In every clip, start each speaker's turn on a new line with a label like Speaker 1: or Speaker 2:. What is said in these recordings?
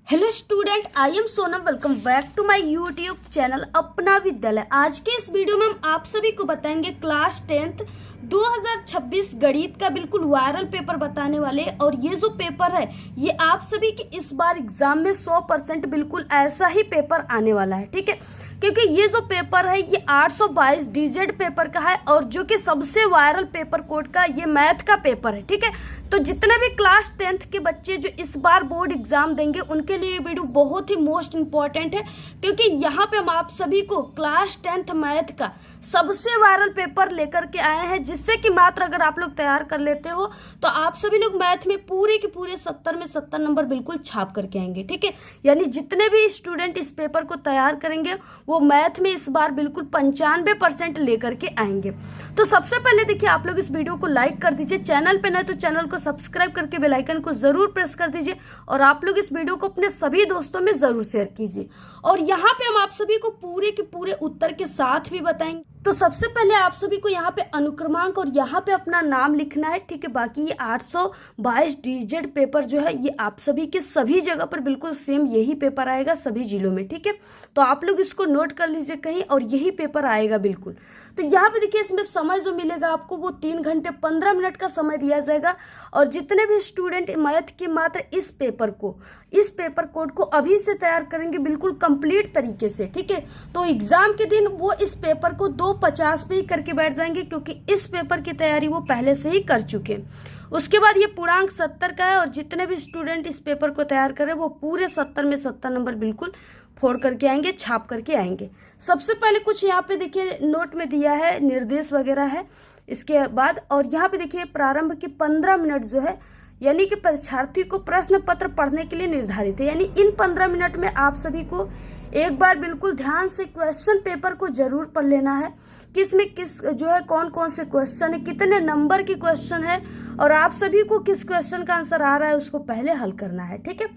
Speaker 1: Hello student, I am Sonam. Welcome back to my YouTube channel Apna Vidyalaya. आज के इस video में हम आप सभी को बताएंगे क्लास 10th 2026 गणित का बिल्कुल वायरल पेपर बताने वाले। और ये जो पेपर है ये आप सभी के इस बार एग्जाम में 100% बिल्कुल ऐसा ही पेपर आने वाला है, ठीक है। क्योंकि ये जो पेपर है ये 822 डीजेड पेपर का है और जो कि सबसे वायरल पेपर कोड का ये मैथ का पेपर है, ठीक है। तो जितने भी क्लास 10th के बच्चे जो इस बार बोर्ड एग्जाम देंगे उनके लिए ये वीडियो बहुत ही मोस्ट इंपॉर्टेंट है, क्योंकि यहाँ पे हम आप सभी को क्लास 10th मैथ का सबसे वायरल पेपर लेकर के आए हैं, जिससे कि मात्र अगर आप लोग तैयार कर लेते हो तो आप सभी लोग मैथ में पूरे के पूरे 70 में 70 नंबर बिल्कुल छाप करके आएंगे, ठीक है। यानी जितने भी स्टूडेंट इस पेपर को तैयार करेंगे वो मैथ में इस बार बिल्कुल 95% लेकर के आएंगे। तो सबसे पहले देखिए, आप लोग इस वीडियो को लाइक कर दीजिए, चैनल पे नए तो चैनल को सब्सक्राइब करके बेल आइकन को जरूर प्रेस कर दीजिए और आप लोग इस वीडियो को अपने सभी दोस्तों में जरूर शेयर कीजिए। और यहाँ पे हम आप सभी को पूरे के पूरे उत्तर के साथ भी बताएंगे। तो सबसे पहले आप सभी को यहाँ पे अनुक्रमांक और यहाँ पे अपना नाम लिखना है, ठीक है। बाकी ये 822 डीजेड पेपर जो है ये आप सभी के सभी जगह पर बिल्कुल सेम यही पेपर आएगा सभी जिलों में, ठीक है। तो आप लोग इसको नोट कर लीजिए कहीं, और यही पेपर आएगा बिल्कुल। तो यहाँ पे देखिए, इसमें समय जो मिलेगा आपको वो 3 घंटे 15 मिनट का समय दिया जाएगा। और जितने भी स्टूडेंट मैथ के मात्र इस पेपर कोड को अभी से तैयार करेंगे बिल्कुल कंप्लीट तरीके से, ठीक है, तो एग्जाम के दिन वो इस पेपर को 2:50 पे ही करके बैठ जाएंगे, क्योंकि इस पेपर की तैयारी वो पहले से ही कर चुके हैं। उसके बाद ये पूर्णांक 70 का है और जितने भी स्टूडेंट इस पेपर को तैयार करें वो पूरे 70 में 70 नंबर बिल्कुल फोड़ करके आएंगे, छाप करके आएंगे। सबसे पहले कुछ यहाँ पे देखिए नोट में दिया है, निर्देश वगैरह है इसके बाद। और यहाँ पे देखिए प्रारंभ के 15 मिनट जो है यानी कि परीक्षार्थी को प्रश्न पत्र पढ़ने के लिए निर्धारित है। यानी इन 15 मिनट में आप सभी को एक बार बिल्कुल ध्यान से क्वेश्चन पेपर को जरूर पढ़ लेना है, किसमें किस जो है कौन कौन से क्वेश्चन है, कितने नंबर की क्वेश्चन है और आप सभी को किस क्वेश्चन का आंसर आ रहा है उसको पहले हल करना है, ठीक है।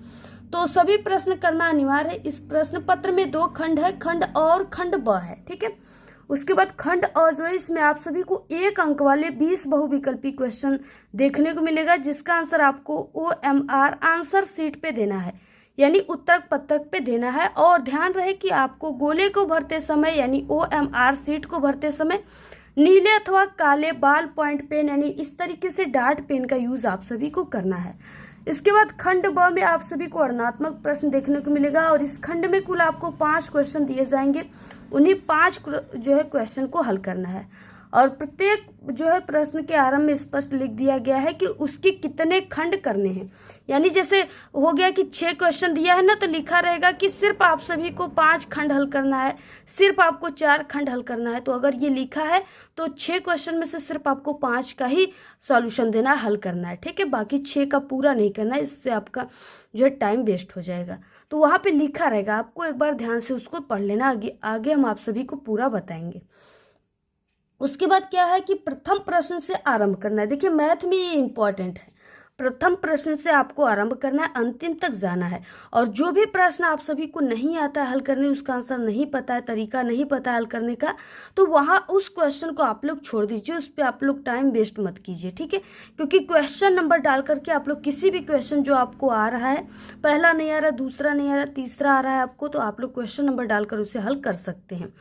Speaker 1: तो सभी प्रश्न करना अनिवार्य है। इस प्रश्न पत्र में 2 खंड है, खंड अ और खंड ब है, ठीक है। उसके बाद खंड अ जो है इसमें आप सभी को 1 अंक वाले 20 बहुविकल्पी क्वेश्चन देखने को मिलेगा, जिसका आंसर आपको OMR आंसर शीट पे देना है, यानी उत्तर पत्रक पे देना है। और ध्यान रहे कि आपको गोले को भरते समय यानी OMR शीट को भरते समय नीले अथवा काले बाल पॉइंट पेन यानी इस तरीके से डार्ट पेन का यूज आप सभी को करना है। इसके बाद खंड ब में आप सभी को वर्णनात्मक प्रश्न देखने को मिलेगा और इस खंड में कुल आपको 5 क्वेश्चन दिए जाएंगे, उन्हीं 5 जो है क्वेश्चन को हल करना है। और प्रत्येक जो है प्रश्न के आरंभ में स्पष्ट लिख दिया गया है कि उसके कितने खंड करने हैं। यानी जैसे हो गया कि 6 क्वेश्चन दिया है ना, तो लिखा रहेगा कि सिर्फ आप सभी को 5 खंड हल करना है, सिर्फ आपको 4 खंड हल करना है। तो अगर ये लिखा है तो 6 क्वेश्चन में से सिर्फ आपको 5 का ही सॉल्यूशन देना है, हल करना है, ठीक है। बाकी 6 का पूरा नहीं करना है, इससे आपका जो है टाइम वेस्ट हो जाएगा। तो वहाँ पे लिखा रहेगा, आपको एक बार ध्यान से उसको पढ़ लेना, आगे हम आप सभी को पूरा बताएंगे। उसके बाद क्या है कि प्रथम प्रश्न से आरंभ करना है। देखिए मैथ में ये इंपॉर्टेंट है, प्रथम प्रश्न से आपको आरंभ करना है, अंतिम तक जाना है। और जो भी प्रश्न आप सभी को नहीं आता है हल करने, उसका आंसर नहीं पता है, तरीका नहीं पता है हल करने का, तो वहाँ उस क्वेश्चन को आप लोग छोड़ दीजिए, उस पर आप लोग टाइम वेस्ट मत कीजिए, ठीक है। क्योंकि क्वेश्चन नंबर डाल करके आप लोग किसी भी क्वेश्चन जो आपको आ रहा है, पहला नहीं आ रहा, दूसरा नहीं आ रहा, तीसरा आ रहा है आपको, तो आप लोग क्वेश्चन नंबर डालकर उसे हल कर सकते हैं।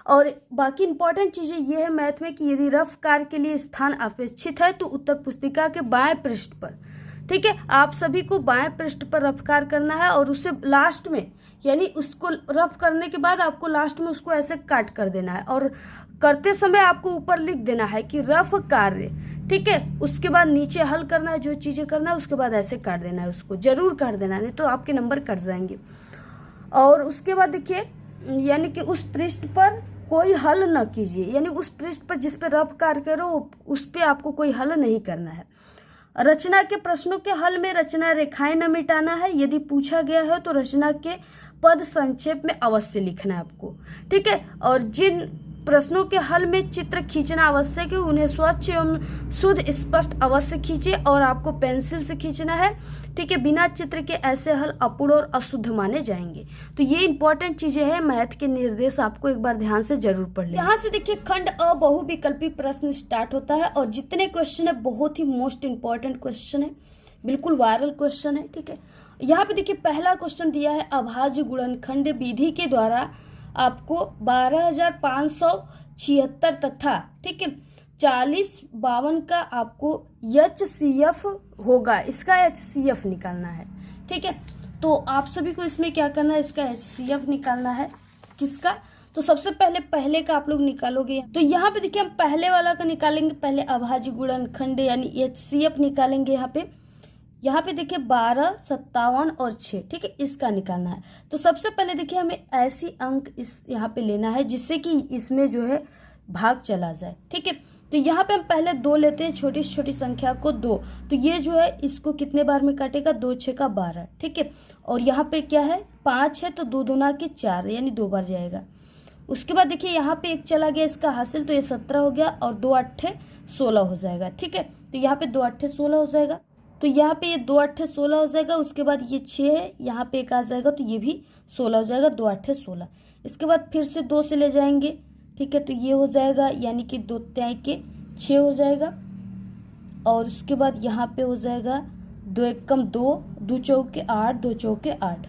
Speaker 1: और बाकी इंपॉर्टेंट चीज़ें ये है मैथ में कि यदि रफ कार्य के लिए स्थान अपेक्षित है तो उत्तर पुस्तिका के बाएं पृष्ठ पर, ठीक है, आप सभी को बाएं पृष्ठ पर रफ कार्य करना है। और उसे लास्ट में यानी उसको रफ करने के बाद आपको लास्ट में उसको ऐसे काट कर देना है और करते समय आपको ऊपर लिख देना है कि रफ कार्य, ठीक है। उसके बाद नीचे हल करना है, जो चीज़ें करना है उसके बाद ऐसे काट देना है, उसको जरूर काट देना है, नहीं तो आपके नंबर कट जाएंगे। और उसके बाद देखिए, यानी कि उस पृष्ठ पर कोई हल न कीजिए, यानी उस पृष्ठ पर जिस पे रफ कार्य करो उस पे आपको कोई हल नहीं करना है। रचना के प्रश्नों के हल में रचना रेखाएं न मिटाना है, यदि पूछा गया है तो रचना के पद संक्षेप में अवश्य लिखना है आपको, ठीक है। और जिन प्रश्नों के हल में चित्र खींचना आवश्यक है उन्हें स्वच्छ एवं शुद्ध स्पष्ट अवश्य खींचे और आपको पेंसिल से खींचना है, ठीक है। बिना चित्र के ऐसे हल अपूर्ण और अशुद्ध माने जाएंगे। तो ये इंपॉर्टेंट चीजें हैं, मैथ के निर्देश आपको एक बार ध्यान से जरूर पढ़ लें। यहाँ से देखिए खंड अ बहुविकल्पी प्रश्न स्टार्ट होता है और जितने क्वेश्चन है बहुत ही मोस्ट इंपॉर्टेंट क्वेश्चन है, बिल्कुल वायरल क्वेश्चन है, ठीक है। यहाँ पे देखिए पहला क्वेश्चन दिया है अभाज्य गुणनखंड विधि के द्वारा आपको 12,576 तथा ठीक है 4052 का आपको HCF होगा, इसका HCF निकालना है। ठीक है, तो आप सभी को इसमें क्या करना है, इसका HCF निकालना है। किसका? तो सबसे पहले का आप लोग निकालोगे। तो यहाँ पे देखिए हम पहले वाला का निकालेंगे, पहले अभाज्य गुणनखंड यानी HCF निकालेंगे। यहाँ पे देखिए 12, 57 और 6, ठीक है, इसका निकालना है। तो सबसे पहले देखिए हमें ऐसी अंक इस यहाँ पे लेना है जिससे कि इसमें जो है भाग चला जाए। ठीक है, तो यहाँ पे हम पहले 2 लेते हैं, छोटी से छोटी संख्या को 2। तो ये जो है इसको कितने बार में काटेगा, 2 6 का 12। ठीक है, और यहाँ पे क्या है 5 है तो 2 दूना के 4 यानी 2 बार जाएगा। उसके बाद देखिए यहाँ पे 1 चला गया इसका हासिल, तो ये 17 हो गया और 2 8 16 हो जाएगा। ठीक है, तो यहाँ पे 2 8 16 हो जाएगा। तो यहाँ पे ये 2 8 16 हो जाएगा। उसके बाद ये 6 है, यहाँ पे 1 आ जाएगा तो ये भी 16 हो जाएगा, 2 8 16। इसके बाद फिर से 2 से ले जाएंगे। ठीक है, तो ये हो जाएगा यानी कि 2 तिहाई के 6 हो जाएगा। और उसके बाद यहाँ पे हो जाएगा 2 एकम 2, 2 चौके 8, 2 चौके 8।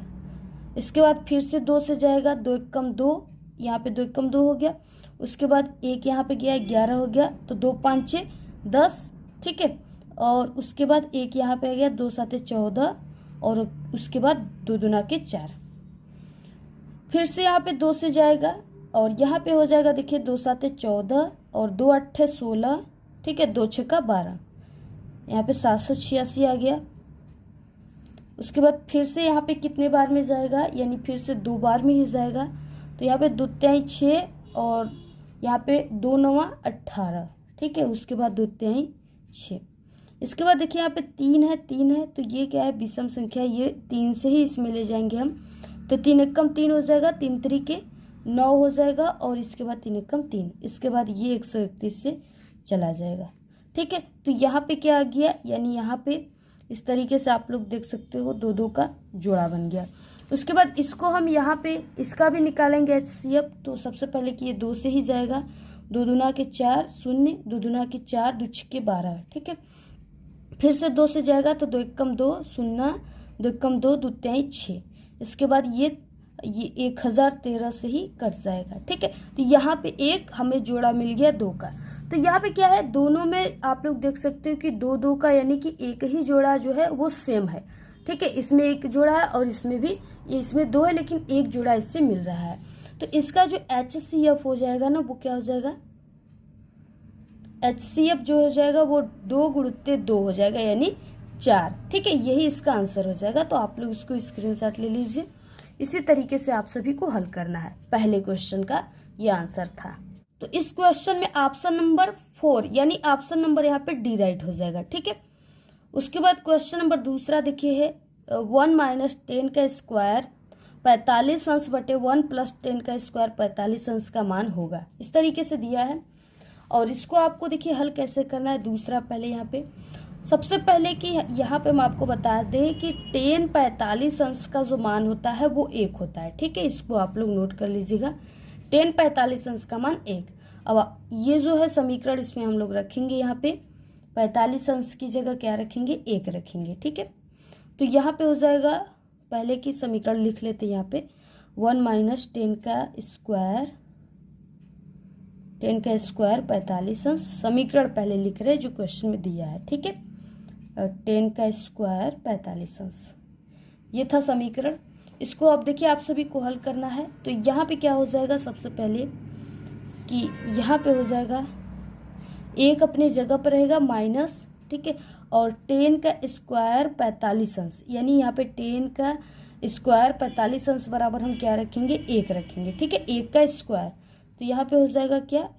Speaker 1: इसके बाद फिर से 2 से जाएगा, 2 एकम 2, यहाँ पे 2 एकम 2 हो गया। उसके बाद 1 यहाँ पे गया 11 हो गया, तो 2 5 6 10। ठीक है, और उसके बाद 1 यहाँ पे आ गया, 2 7 14 और उसके बाद 2 दूना के 4। फिर से यहाँ पे 2 से जाएगा और यहाँ पे हो जाएगा देखिए 2 7 14 और 2 8 16। ठीक है, 2 6 का 12, यहाँ पे 786 आ गया। उसके बाद फिर से यहाँ पे कितने बार में जाएगा, यानी फिर से 2 बार में ही जाएगा। तो यहाँ पे 2 तिहाई 6 और यहाँ पे 2 9 18। ठीक है, उसके बाद 2 तिहाई 6। इसके बाद देखिए यहाँ पे 3 है, तो ये क्या है विषम संख्या, ये 3 से ही इसमें ले जाएंगे हम। तो 3 एकम 3 हो जाएगा, 3 तरीके 9 हो जाएगा और इसके बाद 3 एकम 3। इसके बाद ये 131 से चला जाएगा। ठीक है, तो यहाँ पे क्या आ गया, यानी यहाँ पे इस तरीके से आप लोग देख सकते हो 2 2 का जोड़ा बन गया। उसके बाद इसको हम यहाँ पे इसका भी निकालेंगे HCF। तो सबसे पहले कि ये 2 से ही जाएगा, 2 दूना के 4 0, 2 दूना के 4, 2 6 के 12। ठीक है, फिर से 2 से जाएगा तो 2 एकम 2 0, 2 एकम 2, 2 तिहाई 6। इसके बाद ये 1013 से ही कट जाएगा। ठीक है, तो यहाँ पे एक हमें जोड़ा मिल गया 2 का। तो यहाँ पे क्या है, दोनों में आप लोग देख सकते हो कि 2 2 का यानी कि एक ही जोड़ा जो है वो सेम है। ठीक है, इसमें एक जोड़ा है और इसमें भी, इसमें 2 है लेकिन एक जोड़ा इससे मिल रहा है। तो इसका जो HCF हो जाएगा ना, वो क्या हो जाएगा, HCF जो हो जाएगा वो 2 गुणित 2 हो जाएगा यानी 4। ठीक है, यही इसका आंसर हो जाएगा। तो आप लोग इसको स्क्रीनशॉट ले लीजिए। इसी तरीके से आप सभी को हल करना है। पहले क्वेश्चन का ये आंसर था। तो इस क्वेश्चन में ऑप्शन नंबर 4 यानी ऑप्शन नंबर यहाँ पे डी राइट हो जाएगा। ठीक है, उसके बाद क्वेश्चन नंबर दूसरा देखिए है 1 माइनस 10 का स्क्वायर 45 अंश बटे 1 प्लस 10 का स्क्वायर 45 अंश का मान होगा। इस तरीके से दिया है और इसको आपको देखिए हल कैसे करना है। दूसरा पहले यहाँ पे सबसे पहले कि यहाँ पे हम आपको बता दें कि 10 45 अंश का जो मान होता है वो 1 होता है। ठीक है, इसको आप लोग नोट कर लीजिएगा, 10 45 अंश का मान 1। अब ये जो है समीकरण इसमें हम लोग रखेंगे, यहाँ पे 45 अंश की जगह क्या रखेंगे, 1 रखेंगे। ठीक है, तो यहाँ पे हो जाएगा, पहले की समीकरण लिख लेते हैं यहाँ पे 1 माइनस 10 का स्क्वायर 45 अंश। समीकरण पहले लिख रहे हैं जो क्वेश्चन में दिया है। ठीक है, 10 का स्क्वायर 45 अंश, ये था समीकरण। इसको अब देखिए आप सभी को हल करना है। तो यहाँ पे क्या हो जाएगा, सबसे पहले कि यहाँ पे हो जाएगा 1 अपने जगह पर रहेगा माइनस। ठीक है, और 10 का स्क्वायर 45 अंश, यानी यहाँ पे 10 का स्क्वायर 45 अंश बराबर हम क्या रखेंगे, 1 रखेंगे। ठीक है, 1 का स्क्वायर, तो यहाँ पे हो जाएगा क्या,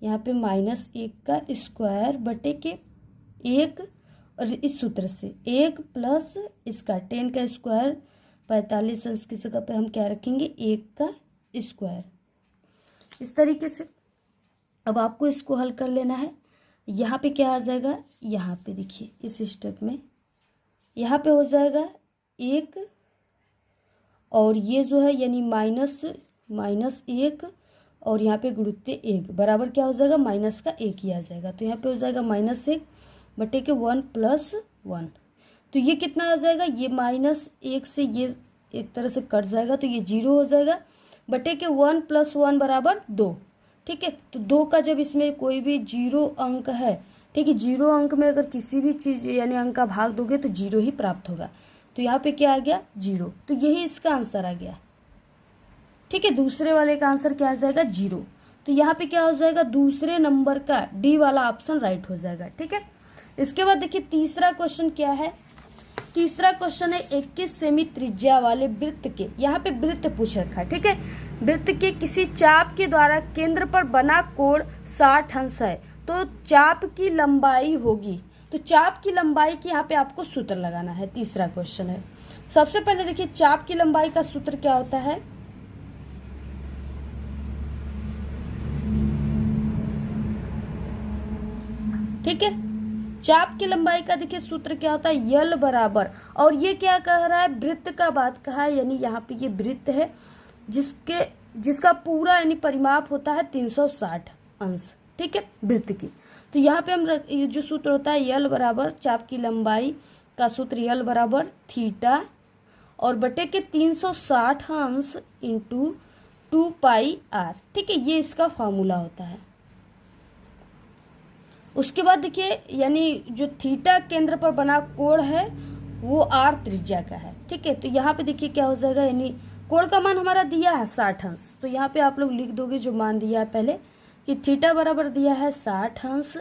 Speaker 1: यहाँ पे -1 का स्क्वायर बटे के 1, और इस सूत्र से 1 प्लस इसका 10 का स्क्वायर 45 अंश की जगह पे हम क्या रखेंगे, 1 का स्क्वायर। इस तरीके से अब आपको इसको हल कर लेना है। यहाँ पे क्या आ जाएगा, यहाँ पे देखिए इस स्टेप में यहाँ पे हो जाएगा 1 और ये जो है यानी -1 और यहाँ पे गुणित 1 बराबर क्या हो जाएगा, -1 ही आ जाएगा। तो यहाँ पे हो जाएगा -1 बटे के 1 + 1। तो ये कितना आ जाएगा, ये -1 से ये एक तरह से कट जाएगा तो ये 0 हो जाएगा, बटे के 1 + 1 = 2। ठीक है, तो 2 का जब इसमें कोई भी 0 अंक है, ठीक है, 0 अंक में अगर किसी भी चीज़ यानी अंक का भाग दोगे तो 0 ही प्राप्त होगा। तो यहाँ पे क्या आ गया, 0। तो यही इसका आंसर आ गया। ठीक है, दूसरे वाले का आंसर क्या आ जाएगा, 0। तो यहाँ पे क्या हो जाएगा, दूसरे नंबर का डी वाला ऑप्शन राइट हो जाएगा। ठीक है, इसके बाद देखिए तीसरा क्वेश्चन क्या है। तीसरा क्वेश्चन है 21 सेमी त्रिज्या वाले वृत्त के, यहाँ पे वृत्त पूछ रखा है। ठीक है, वृत्त के किसी चाप के द्वारा केंद्र पर बना कोण 60 अंश है, तो चाप की लंबाई होगी। तो चाप की लंबाई की यहाँ पे आपको सूत्र लगाना है। तीसरा क्वेश्चन है, सबसे पहले देखिए चाप की लंबाई का सूत्र क्या होता है। ठीक है, चाप की लंबाई का देखिए सूत्र क्या होता है, यल बराबर, और ये क्या कह रहा है, वृत्त का बात कहा है, यानी यहाँ पे ये वृत्त है जिसका पूरा यानी परिमाप होता है 360 अंश। ठीक है, वृत्त की। तो यहाँ पे हम ये जो सूत्र होता है यल बराबर, चाप की लंबाई का सूत्र यल बराबर थीटा और बटे के 360 अंश इंटू 2πr। ठीक है, ये इसका फॉर्मूला होता है। उसके बाद देखिए यानी जो थीटा केंद्र पर बना कोण है वो r त्रिज्या का है। ठीक है, तो यहाँ पे देखिए क्या हो जाएगा, यानी कोण का मान हमारा दिया है 60 अंश, तो यहाँ पे आप लोग लिख दोगे जो मान दिया है पहले कि थीटा बराबर दिया है 60 अंश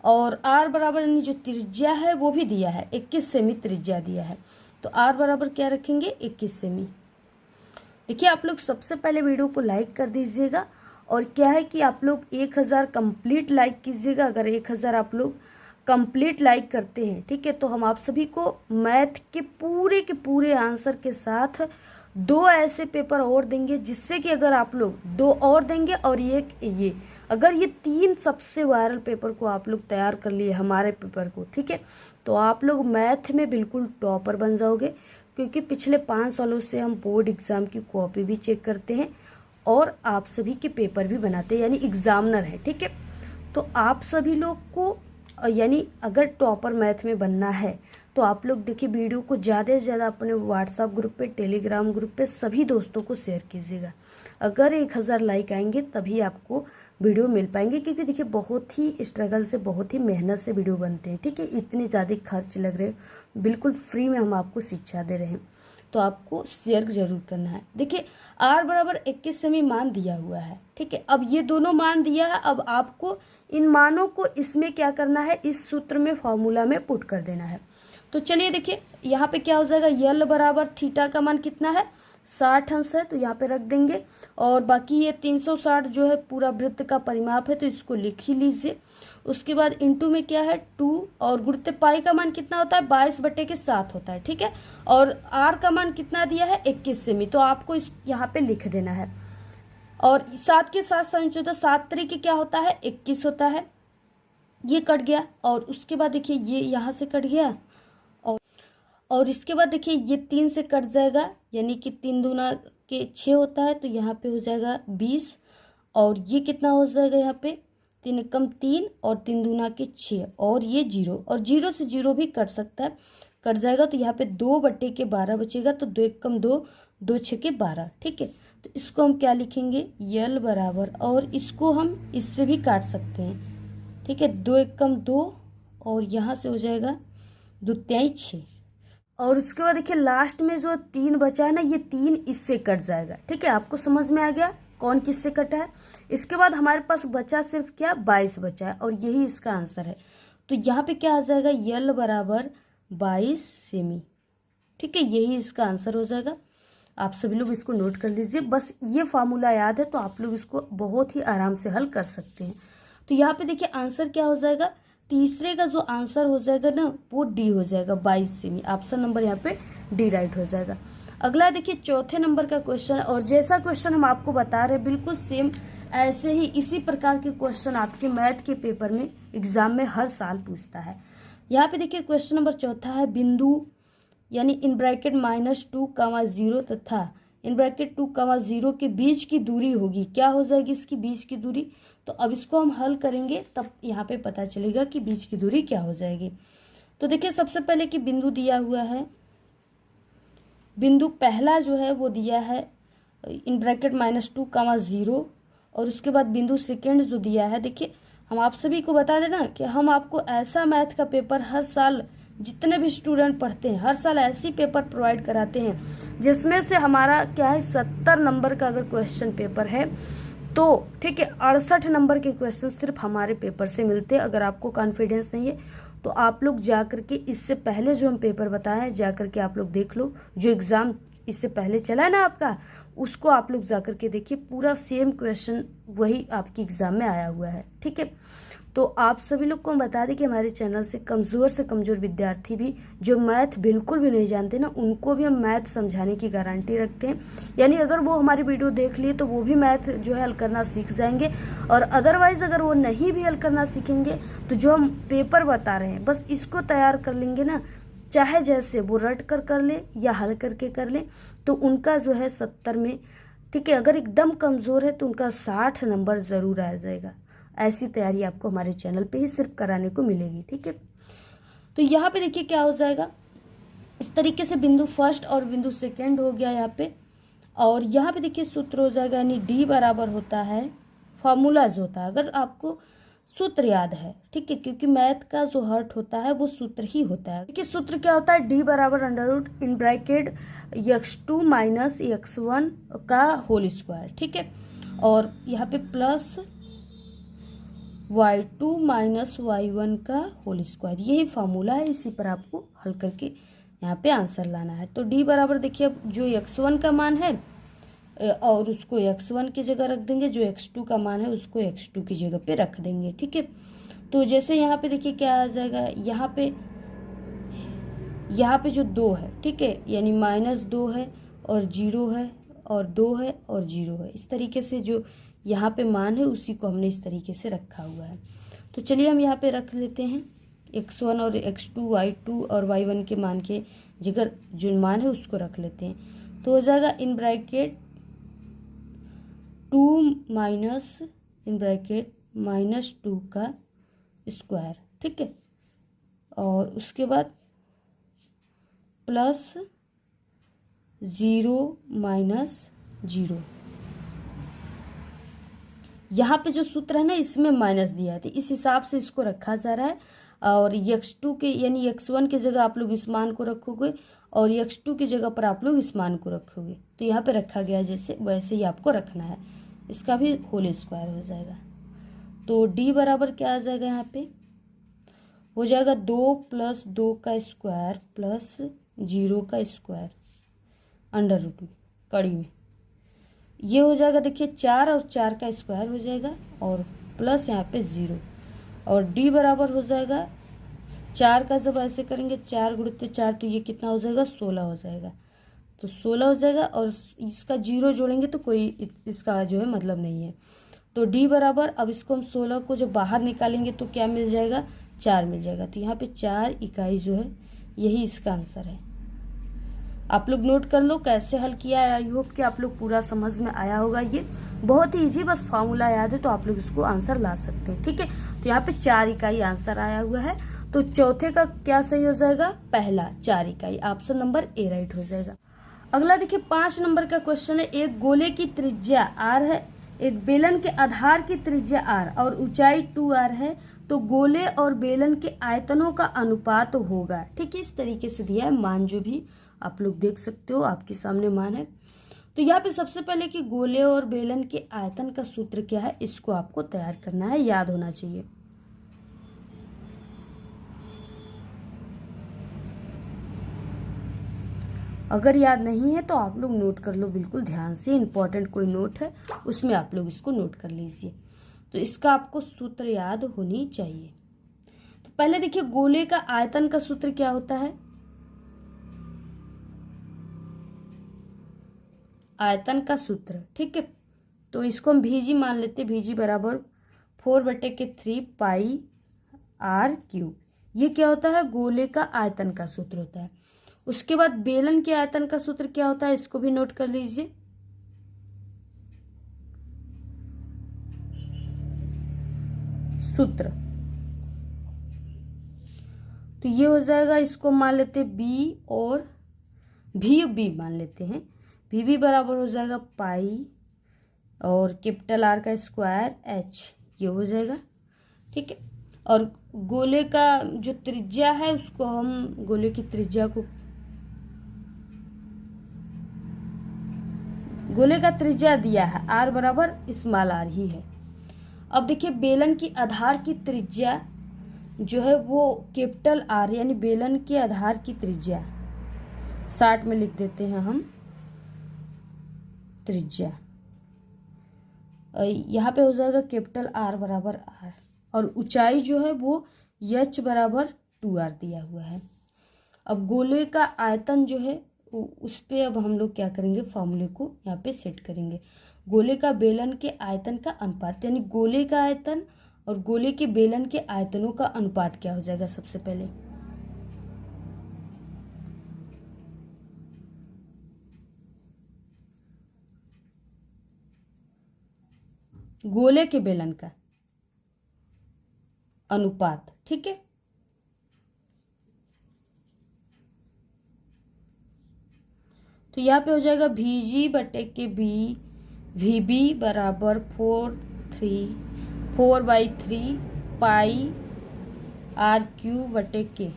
Speaker 1: और r बराबर यानी जो त्रिज्या है वो भी दिया है 21 सेमी त्रिज्या दिया है, तो r बराबर क्या रखेंगे, 21 सेमी। देखिए आप लोग सबसे पहले वीडियो को लाइक कर दीजिएगा और क्या है कि आप लोग 1000 कंप्लीट लाइक कीजिएगा। अगर 1000 आप लोग कंप्लीट लाइक करते हैं, ठीक है, तो हम आप सभी को मैथ के पूरे आंसर के साथ 2 ऐसे पेपर और देंगे, जिससे कि अगर आप लोग 2 और देंगे और ये अगर ये 3 सबसे वायरल पेपर को आप लोग तैयार कर लिए हमारे पेपर को, ठीक है, तो आप लोग मैथ में बिल्कुल टॉपर बन जाओगे, क्योंकि पिछले 5 सालों से हम बोर्ड एग्जाम की कॉपी भी चेक करते हैं और आप सभी के पेपर भी बनाते हैं, यानी एग्जामिनर है। ठीक है, तो आप सभी लोग को यानी अगर टॉपर मैथ में बनना है तो आप लोग देखिए वीडियो को ज़्यादा से ज़्यादा अपने व्हाट्सएप ग्रुप पे, टेलीग्राम ग्रुप पे सभी दोस्तों को शेयर कीजिएगा। अगर 1000 लाइक आएंगे तभी आपको वीडियो मिल पाएंगे, क्योंकि देखिए बहुत ही स्ट्रगल से, बहुत ही मेहनत से वीडियो बनते हैं। ठीक है, इतने ज़्यादा खर्च लग रहे हैं, बिल्कुल फ्री में हम आपको शिक्षा दे रहे हैं, तो आपको शेयर जरूर करना है। देखिए r बराबर 21 सेमी मान दिया हुआ है। ठीक है, अब ये दोनों मान दिया है, अब आपको इन मानों को इसमें क्या करना है, इस सूत्र में फॉर्मूला में पुट कर देना है। तो चलिए देखिए यहाँ पे क्या हो जाएगा, यल बराबर थीटा का मान कितना है, 60 अंश है, तो यहाँ पे रख देंगे, और बाकी ये 360 जो है पूरा वृत्त का परिमाप है, तो इसको लिख ही लीजिए। उसके बाद इंटू में क्या है 2 और गुणित पाई का मान कितना होता है, 22/7 होता है। ठीक है, और r का मान कितना दिया है, 21 सेमी, तो आपको इस यहाँ पे लिख देना है। और 7 के साथ संशोधन 7 तरीके क्या होता है, 21 होता है, ये कट गया। और उसके बाद देखिए ये यहाँ से कट गया, और इसके बाद देखिए ये 3 से कट जाएगा, यानी कि 3 दूना के 6 होता है, तो यहाँ पे हो जाएगा 20, और ये कितना हो जाएगा, यहाँ पे 3 एकम 3 और 3 दूना के 6, और ये 0, और 0 से 0 भी कट सकता है, कट जाएगा, तो यहाँ पे 2/12 बचेगा, तो 2 एकम 2, 2 6 के 12। ठीक है, तो इसको हम क्या लिखेंगे, यल बराबर, और इसको हम इससे भी काट सकते हैं। ठीक है, 2 एकम 2 और यहाँ से हो जाएगा 2 तिहाई 6, और उसके बाद देखिए लास्ट में जो 3 बचा है ना, ये 3 इससे कट जाएगा। ठीक है, आपको समझ में आ गया कौन किससे कटा है। इसके बाद हमारे पास बचा सिर्फ क्या, 22 बचा है, और यही इसका आंसर है। तो यहाँ पे क्या आ जाएगा, यल बराबर 22 सेमी। ठीक है, यही इसका आंसर हो जाएगा। आप सभी लोग इसको नोट कर लीजिए, बस ये फार्मूला याद है तो आप लोग इसको बहुत ही आराम से हल कर सकते हैं। तो यहाँ पे देखिए आंसर क्या हो जाएगा, तीसरे का जो आंसर हो जाएगा ना वो डी हो जाएगा, 22 सेमी। ऑप्शन नंबर यहाँ पे डी राइट हो जाएगा। अगला देखिए चौथे नंबर का क्वेश्चन है, और जैसा क्वेश्चन हम आपको बता रहे हैं बिल्कुल सेम ऐसे ही इसी प्रकार के क्वेश्चन आपके मैथ के पेपर में एग्जाम में हर साल पूछता है। यहाँ पे देखिए क्वेश्चन नंबर चौथा है, बिंदु यानी इन ब्रैकेट -2, 0 तथा इन ब्रैकेट 2, 0 के बीच की दूरी होगी, क्या हो जाएगी इसकी बीच की दूरी। तो अब इसको हम हल करेंगे तब यहाँ पे पता चलेगा कि बीच की दूरी क्या हो जाएगी। तो देखिए सबसे पहले कि बिंदु दिया हुआ है, बिंदु पहला जो है वो दिया है इन ब्रैकेट -2, 0, और उसके बाद बिंदु सेकेंड जो दिया है, देखिए हम आप सभी को बता देना कि हम आपको ऐसा मैथ का पेपर हर साल जितने भी स्टूडेंट पढ़ते हैं हर साल ऐसी पेपर प्रोवाइड कराते हैं जिसमें से हमारा क्या है 70 नंबर का अगर क्वेश्चन पेपर है तो ठीक है 68 नंबर के क्वेश्चन सिर्फ हमारे पेपर से मिलते हैं। अगर आपको कॉन्फिडेंस नहीं है तो आप लोग जा करके इससे पहले जो हम पेपर बताएं जा करके आप लोग देख लो, जो एग्ज़ाम इससे पहले चला है ना आपका, उसको आप लोग जा करके देखिए, पूरा सेम क्वेश्चन वही आपकी एग्ज़ाम में आया हुआ है। ठीक है, तो आप सभी लोग को हम बता दें कि हमारे चैनल से कमज़ोर विद्यार्थी भी जो मैथ बिल्कुल भी नहीं जानते ना, उनको भी हम मैथ समझाने की गारंटी रखते हैं। यानी अगर वो हमारी वीडियो देख लिए तो वो भी मैथ जो है हल करना सीख जाएंगे, और अदरवाइज़ अगर वो नहीं भी हल करना सीखेंगे तो जो हम पेपर बता रहे हैं बस इसको तैयार कर लेंगे ना, चाहे जैसे वो रट कर ले या हल करके कर ले, तो उनका जो है 70 में, ठीक है, अगर एकदम कमज़ोर है तो उनका 60 नंबर ज़रूर आ जाएगा। ऐसी तैयारी आपको हमारे चैनल पे ही सिर्फ कराने को मिलेगी। ठीक है, तो यहाँ पे देखिए क्या हो जाएगा, इस तरीके से बिंदु फर्स्ट और बिंदु सेकेंड हो गया यहाँ पे, और यहाँ पे देखिए सूत्र हो जाएगा, यानी डी बराबर होता है, फॉर्मूलाज होता है, अगर आपको सूत्र याद है, ठीक है, क्योंकि मैथ का जो हर्ट होता है वो सूत्र ही होता है। देखिए सूत्र क्या होता है, डी बराबर √ इन ब्रैकेट x2 - x1 का होल स्क्वायर। ठीक है, और यहाँ पे प्लस y2 - y1 का होल स्क्वायर, यही फार्मूला है, इसी पर आपको हल करके यहाँ पे आंसर लाना है। तो d बराबर देखिए अब जो x1 का मान है और उसको x1 की जगह रख देंगे, जो x2 का मान है उसको x2 की जगह पे रख देंगे। ठीक है, तो जैसे यहाँ पे देखिए क्या आ जाएगा, यहाँ पे जो 2 है, ठीक है, यानी -2 है और 0 है और 2 है और 0 है, इस तरीके से जो यहाँ पे मान है उसी को हमने इस तरीके से रखा हुआ है। तो चलिए हम यहाँ पे रख लेते हैं x1 और x2, y2 और y1 के मान के जगह जो मान है उसको रख लेते हैं। तो हो जाएगा इन ब्रैकेट 2 -2 का स्क्वायर। ठीक है, और उसके बाद प्लस 0 - 0, यहाँ पे जो सूत्र है ना इसमें माइनस दिया है तो इस हिसाब से इसको रखा जा रहा है, और x2 के यानी x1 की जगह आप लोग इस मान को रखोगे और x2 की जगह पर आप लोग इस मान को रखोगे, तो यहाँ पे रखा गया जैसे वैसे ही आपको रखना है, इसका भी होल स्क्वायर हो जाएगा। तो d बराबर क्या आ जाएगा, यहाँ पे हो जाएगा 2 + 2 का स्क्वायर प्लस 0 का स्क्वायर √ में कड़ी में, ये हो जाएगा देखिए 4 और 4 का स्क्वायर हो जाएगा और प्लस यहाँ पे 0, और d बराबर हो जाएगा 4 का जब ऐसे करेंगे 4 × 4 तो ये कितना हो जाएगा 16 हो जाएगा, तो 16 हो जाएगा, और इसका 0 जोड़ेंगे तो कोई इसका जो है मतलब नहीं है। तो d बराबर, अब इसको हम 16 को जब बाहर निकालेंगे तो क्या मिल जाएगा, 4 मिल जाएगा, तो यहाँ पे 4 इकाई जो है यही इसका आंसर है। आप लोग नोट कर लो कैसे हल किया है, आई होप कि आप लोग पूरा समझ में आया होगा। ये बहुत ही इजी, बस फॉर्मूला याद है तो आप लोग इसको आंसर ला सकते हैं। ठीक है, तो यहाँ पे 4 इकाई आंसर आया हुआ है, तो चौथे का क्या सही हो जाएगा, पहला 4 इकाई, ऑप्शन नंबर ए राइट हो जाएगा। अगला देखिए 5 नंबर का क्वेश्चन है, एक गोले की त्रिज्या r है, एक बेलन के आधार की त्रिज्या r और ऊंचाई 2r है, तो गोले और बेलन के आयतनों का अनुपात होगा। ठीक है, इस तरीके से दिया है, मान जो भी आप लोग देख सकते हो आपके सामने मान है। तो यहाँ पे सबसे पहले कि गोले और बेलन के आयतन का सूत्र क्या है, इसको आपको तैयार करना है, याद होना चाहिए। अगर याद नहीं है तो आप लोग नोट कर लो बिल्कुल ध्यान से, इंपॉर्टेंट कोई नोट है उसमें आप लोग इसको नोट कर लीजिए। तो इसका आपको सूत्र याद होनी चाहिए। तो पहले देखिए गोले का आयतन का सूत्र क्या होता है, आयतन का सूत्र, ठीक है, तो इसको हम VG मान लेते, VG बराबर 4/3 πr³। ये क्या होता है, गोले का आयतन का सूत्र होता है। उसके बाद बेलन के आयतन का सूत्र क्या होता है, इसको भी नोट कर लीजिए। सूत्र तो ये हो जाएगा, इसको मान लेते हैं बी और भी बी मान लेते हैं। भी बराबर हो जाएगा पाई और कैपिटल आर का स्क्वायर एच, ये हो जाएगा। ठीक है, और गोले का जो त्रिज्या है उसको हम गोले की त्रिज्या को, गोले का त्रिज्या दिया है आर बराबर स्मॉल आर ही है। अब देखिए बेलन की आधार की त्रिज्या जो है वो कैपिटल आर, यानी बेलन के आधार की त्रिज्या 60 में लिख देते हैं हम त्रिज्या। यहाँ पे हो जाएगा कैपिटल आर बराबर आर, और ऊंचाई जो है वो एच बराबर 2r दिया हुआ है। अब गोले का आयतन जो है उस पे अब हम लोग क्या करेंगे, फॉर्मूले को यहाँ पे सेट करेंगे। गोले का बेलन के आयतन का अनुपात, यानी गोले का आयतन और गोले के बेलन के आयतनों का अनुपात क्या हो जाएगा। सबसे पहले गोले के बेलन का अनुपात, ठीक है। तो यहाँ पे हो जाएगा VG बटे के बी, VB बराबर 4/3 पाई RQ बटे के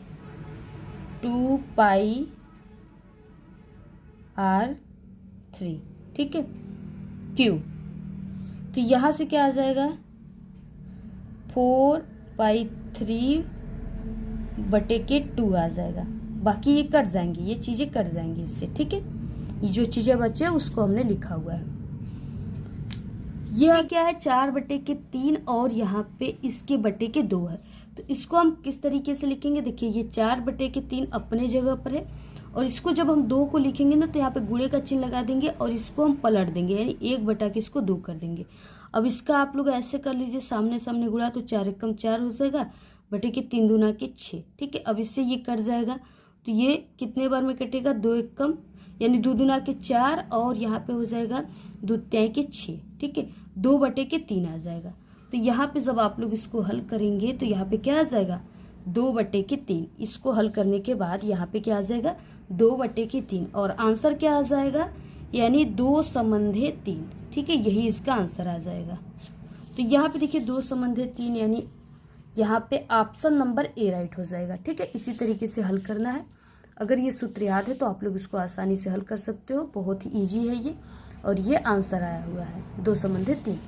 Speaker 1: 2 पाई R3, ठीक है, Q। तो यहाँ से क्या आ जाएगा 4/3 बटे के 2 आ जाएगा। बाकी ये कट जाएंगे, ये चीजें कट जाएंगी इससे, ठीक है। ये जो चीजें बचे उसको हमने लिखा हुआ है। ये क्या है 4/3 और यहाँ पे इसके बटे के 2 है। तो इसको हम किस तरीके से लिखेंगे, देखिए ये 4/3 अपने जगह पर है, और इसको जब हम 2 को लिखेंगे ना तो यहाँ पे गुणे का चिन्ह लगा देंगे और इसको हम पलट देंगे, यानी 1 बटा के इसको 2 कर देंगे। अब इसका आप लोग ऐसे कर लीजिए, सामने सामने गुणा तो 4 एकम 4 हो जाएगा, बटे के 3 दूना के 6, ठीक है। अब इससे ये कट जाएगा, तो ये कितने बार में कटेगा 2 एकम, यानी 2 दूना के 4 और यहाँ पे हो जाएगा 2 तिहाई के 6, ठीक है, 2 बटे के 3 आ जाएगा। तो यहाँ पे जब आप लोग इसको हल करेंगे तो यहाँ पे क्या आ जाएगा 2 बटे के 3। इसको हल करने के बाद यहाँ पे क्या आ जाएगा 2 बटे के 3, और आंसर क्या आ जाएगा, यानी 2/3, ठीक है, यही इसका आंसर आ जाएगा। तो यहाँ पे देखिए 2/3, यानी यहाँ पे ऑप्शन नंबर ए राइट हो जाएगा, ठीक है। इसी तरीके से हल करना है। अगर ये सूत्र याद है तो आप लोग इसको आसानी से हल कर सकते हो, बहुत ही ईजी है ये, और ये आंसर आया हुआ है 2/3,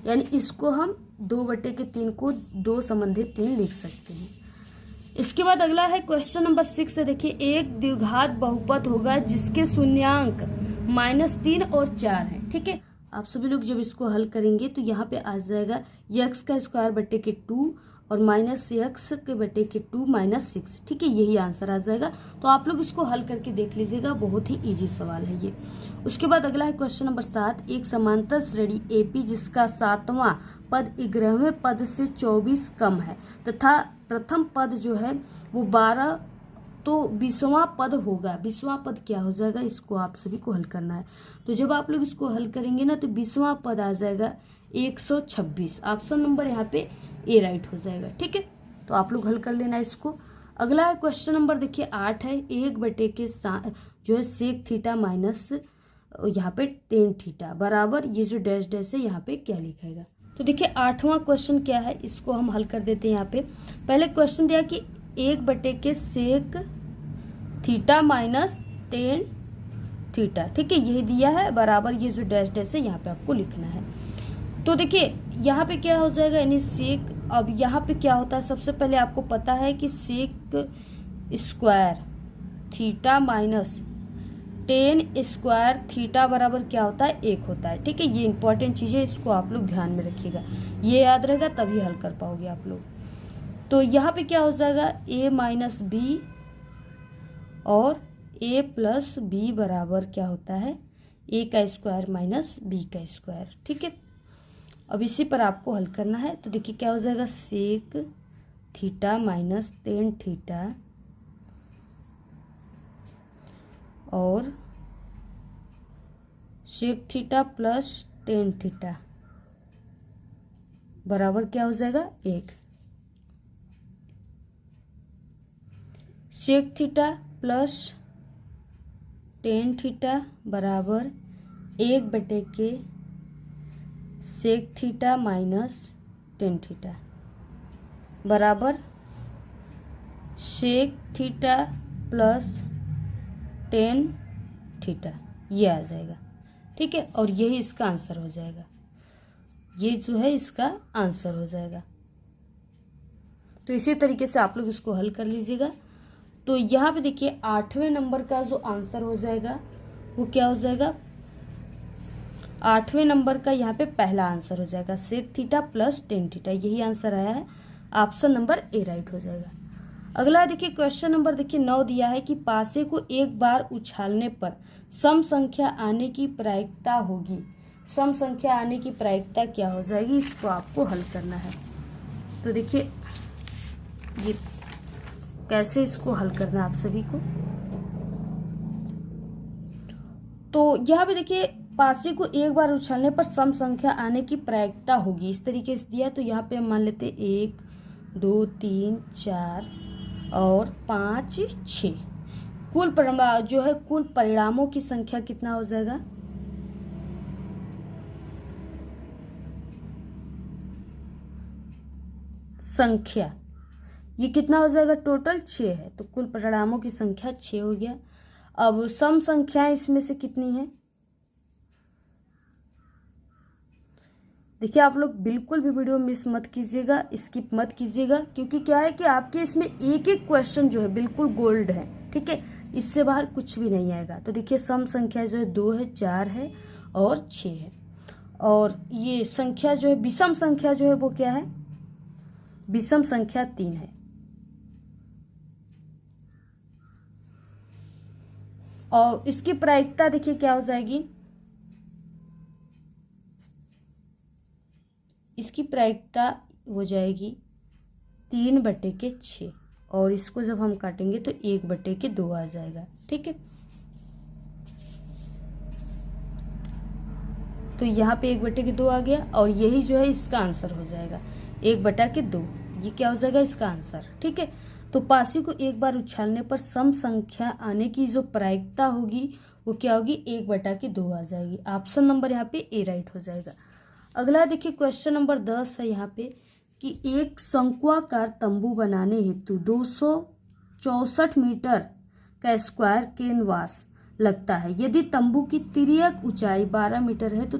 Speaker 1: यानी इसको हम 2/3 को 2/3 लिख सकते हैं। इसके बाद अगला है क्वेश्चन नंबर 6 से, देखिए एक द्विघात बहुपद होगा जिसके शून्यांक -3 और 4 है, ठीक है। आप सभी लोग जब इसको हल करेंगे तो यहाँ पे आ जाएगा x का स्क्वायर बटे के 2 और -x के बटे के 2 -6, ठीक है, यही आंसर आ जाएगा। तो आप लोग इसको हल करके देख लीजिएगा, बहुत ही इजी सवाल है ये। उसके बाद अगला है क्वेश्चन नंबर 7, एक समांतर श्रेणी AP जिसका 7वां पद 11वें पद से 24 कम है तथा प्रथम पद जो है वो 12, तो 20वां पद होगा। 20वां पद क्या हो जाएगा, इसको आप सभी को हल करना है। तो जब आप लोग इसको हल करेंगे ना तो 20वां पद आ जाएगा 126। ऑप्शन नंबर यहाँ पे ए राइट हो जाएगा, ठीक है। तो आप लोग हल कर लेना इसको। अगला है क्वेश्चन नंबर देखिए 8 है, 1/के जो है सेक थीटा माइनस यहाँ पे टेन थीटा बराबर, ये जो डैश डैश है यहाँ पे क्या लिखेगा। तो देखिए 8वां क्वेश्चन क्या है, इसको हम हल कर देते हैं। यहाँ पे पहले क्वेश्चन दिया कि 1/के sec theta minus tan theta, ठीक है, यही दिया है बराबर, ये जो डैश डैश है यहाँ पे आपको लिखना है। तो देखिए यहाँ पे क्या हो जाएगा, यानी सेक, अब यहाँ पे क्या होता है, सबसे पहले आपको पता है कि sec square theta minus tan square theta बराबर क्या होता है 1 होता है, ठीक है। ये इंपॉर्टेंट चीज़ है, इसको आप लोग ध्यान में रखिएगा, ये याद रहेगा तभी हल कर पाओगे आप लोग। तो यहाँ पे क्या हो जाएगा a माइनस बी और a प्लस बी बराबर क्या होता है a का स्क्वायर माइनस b का स्क्वायर, ठीक है। अब इसी पर आपको हल करना है। तो देखिए क्या हो जाएगा sec theta minus tan theta और sec theta plus tan theta बराबर क्या हो जाएगा 1। Sec theta plus tan theta बराबर 1/के sec theta minus tan theta बराबर sec theta plus tan theta, ये आ जाएगा। ठीक है, और यही इसका आंसर हो जाएगा। ये जो है इसका आंसर हो जाएगा। तो इसी तरीके से आप लोग इसको हल कर लीजिएगा। तो यहाँ पे देखिए 8वें नंबर का जो आंसर हो जाएगा वो क्या हो जाएगा, 8वें नंबर का यहाँ पे पहला आंसर हो जाएगा sec theta plus tan theta, यही आंसर आया है। ऑप्शन नंबर ए राइट हो जाएगा। अगला देखिए क्वेश्चन नंबर देखिए 9 दिया है कि पासे को एक बार उछालने पर सम संख्या आने की प्रायिकता होगी। सम संख्या आने की प्रायिकता क्या हो जाएगी, इसको आपको हल करना है। तो देखिए ये कैसे इसको हल करना है आप सभी को। तो यहाँ पे देखिए पासे को एक बार उछालने पर सम संख्या आने की प्रायिकता होगी, इस तरीके से दिया। तो यहाँ पे हम मान लेते 1 2 3 4 और 5 6, कुल जो है कुल परिणामों की संख्या कितना हो जाएगा, संख्या ये कितना हो जाएगा, टोटल 6 है। तो कुल परिणामों की संख्या 6 हो गया। अब सम संख्याएं इसमें से कितनी है, देखिए आप लोग बिल्कुल भी वीडियो मिस मत कीजिएगा, स्किप मत कीजिएगा, क्योंकि क्या है कि आपके इसमें एक एक क्वेश्चन जो है बिल्कुल गोल्ड है। ठीक है, इससे बाहर कुछ भी नहीं आएगा। तो देखिए सम संख्या जो है 2 है, 4 है और 6 है। और ये संख्या जो है विषम संख्या जो है वो क्या है, विषम संख्या 3 है। और इसकी प्रायिकता देखिए क्या हो जाएगी, इसकी प्रायिकता हो जाएगी 3/6, और इसको जब हम काटेंगे तो 1/2 आ जाएगा। ठीक है, तो यहाँ पे 1/2 आ गया, और यही जो है इसका आंसर हो जाएगा 1/2, ये क्या हो जाएगा इसका आंसर। ठीक है, तो पासी को एक बार उछालने पर सम संख्या आने की जो प्रायिकता होगी वो क्या होगी, 1/2 आ जाएगी। ऑप्शन नंबर यहाँ पे ए राइट हो जाएगा। अगला देखिए क्वेश्चन नंबर 10 है यहाँ पे कि एक शंक्वाकार तंबू बनाने हेतु 264 मीटर का स्क्वायर कैनवास लगता है। यदि तंबू की तिर्यक ऊंचाई 12 मीटर है तो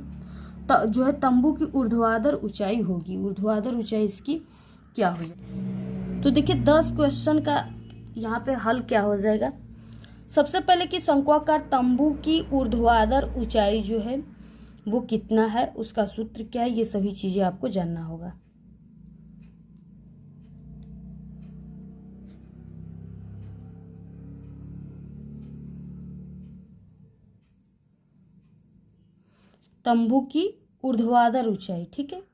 Speaker 1: जो है तंबू की ऊर्ध्वाधर ऊंचाई होगी, ऊर्ध्वाधर ऊंचाई इसकी क्या हो जाएगी। तो देखिए 10 क्वेश्चन का यहाँ पे हल क्या हो जाएगा। सबसे पहले कि शंक्वाकार तंबू की ऊर्ध्वाधर ऊंचाई जो है वो कितना है, उसका सूत्र क्या है, ये सभी चीजें आपको जानना होगा। तंबू की ऊर्ध्वाधर ऊंचाई, ठीक है।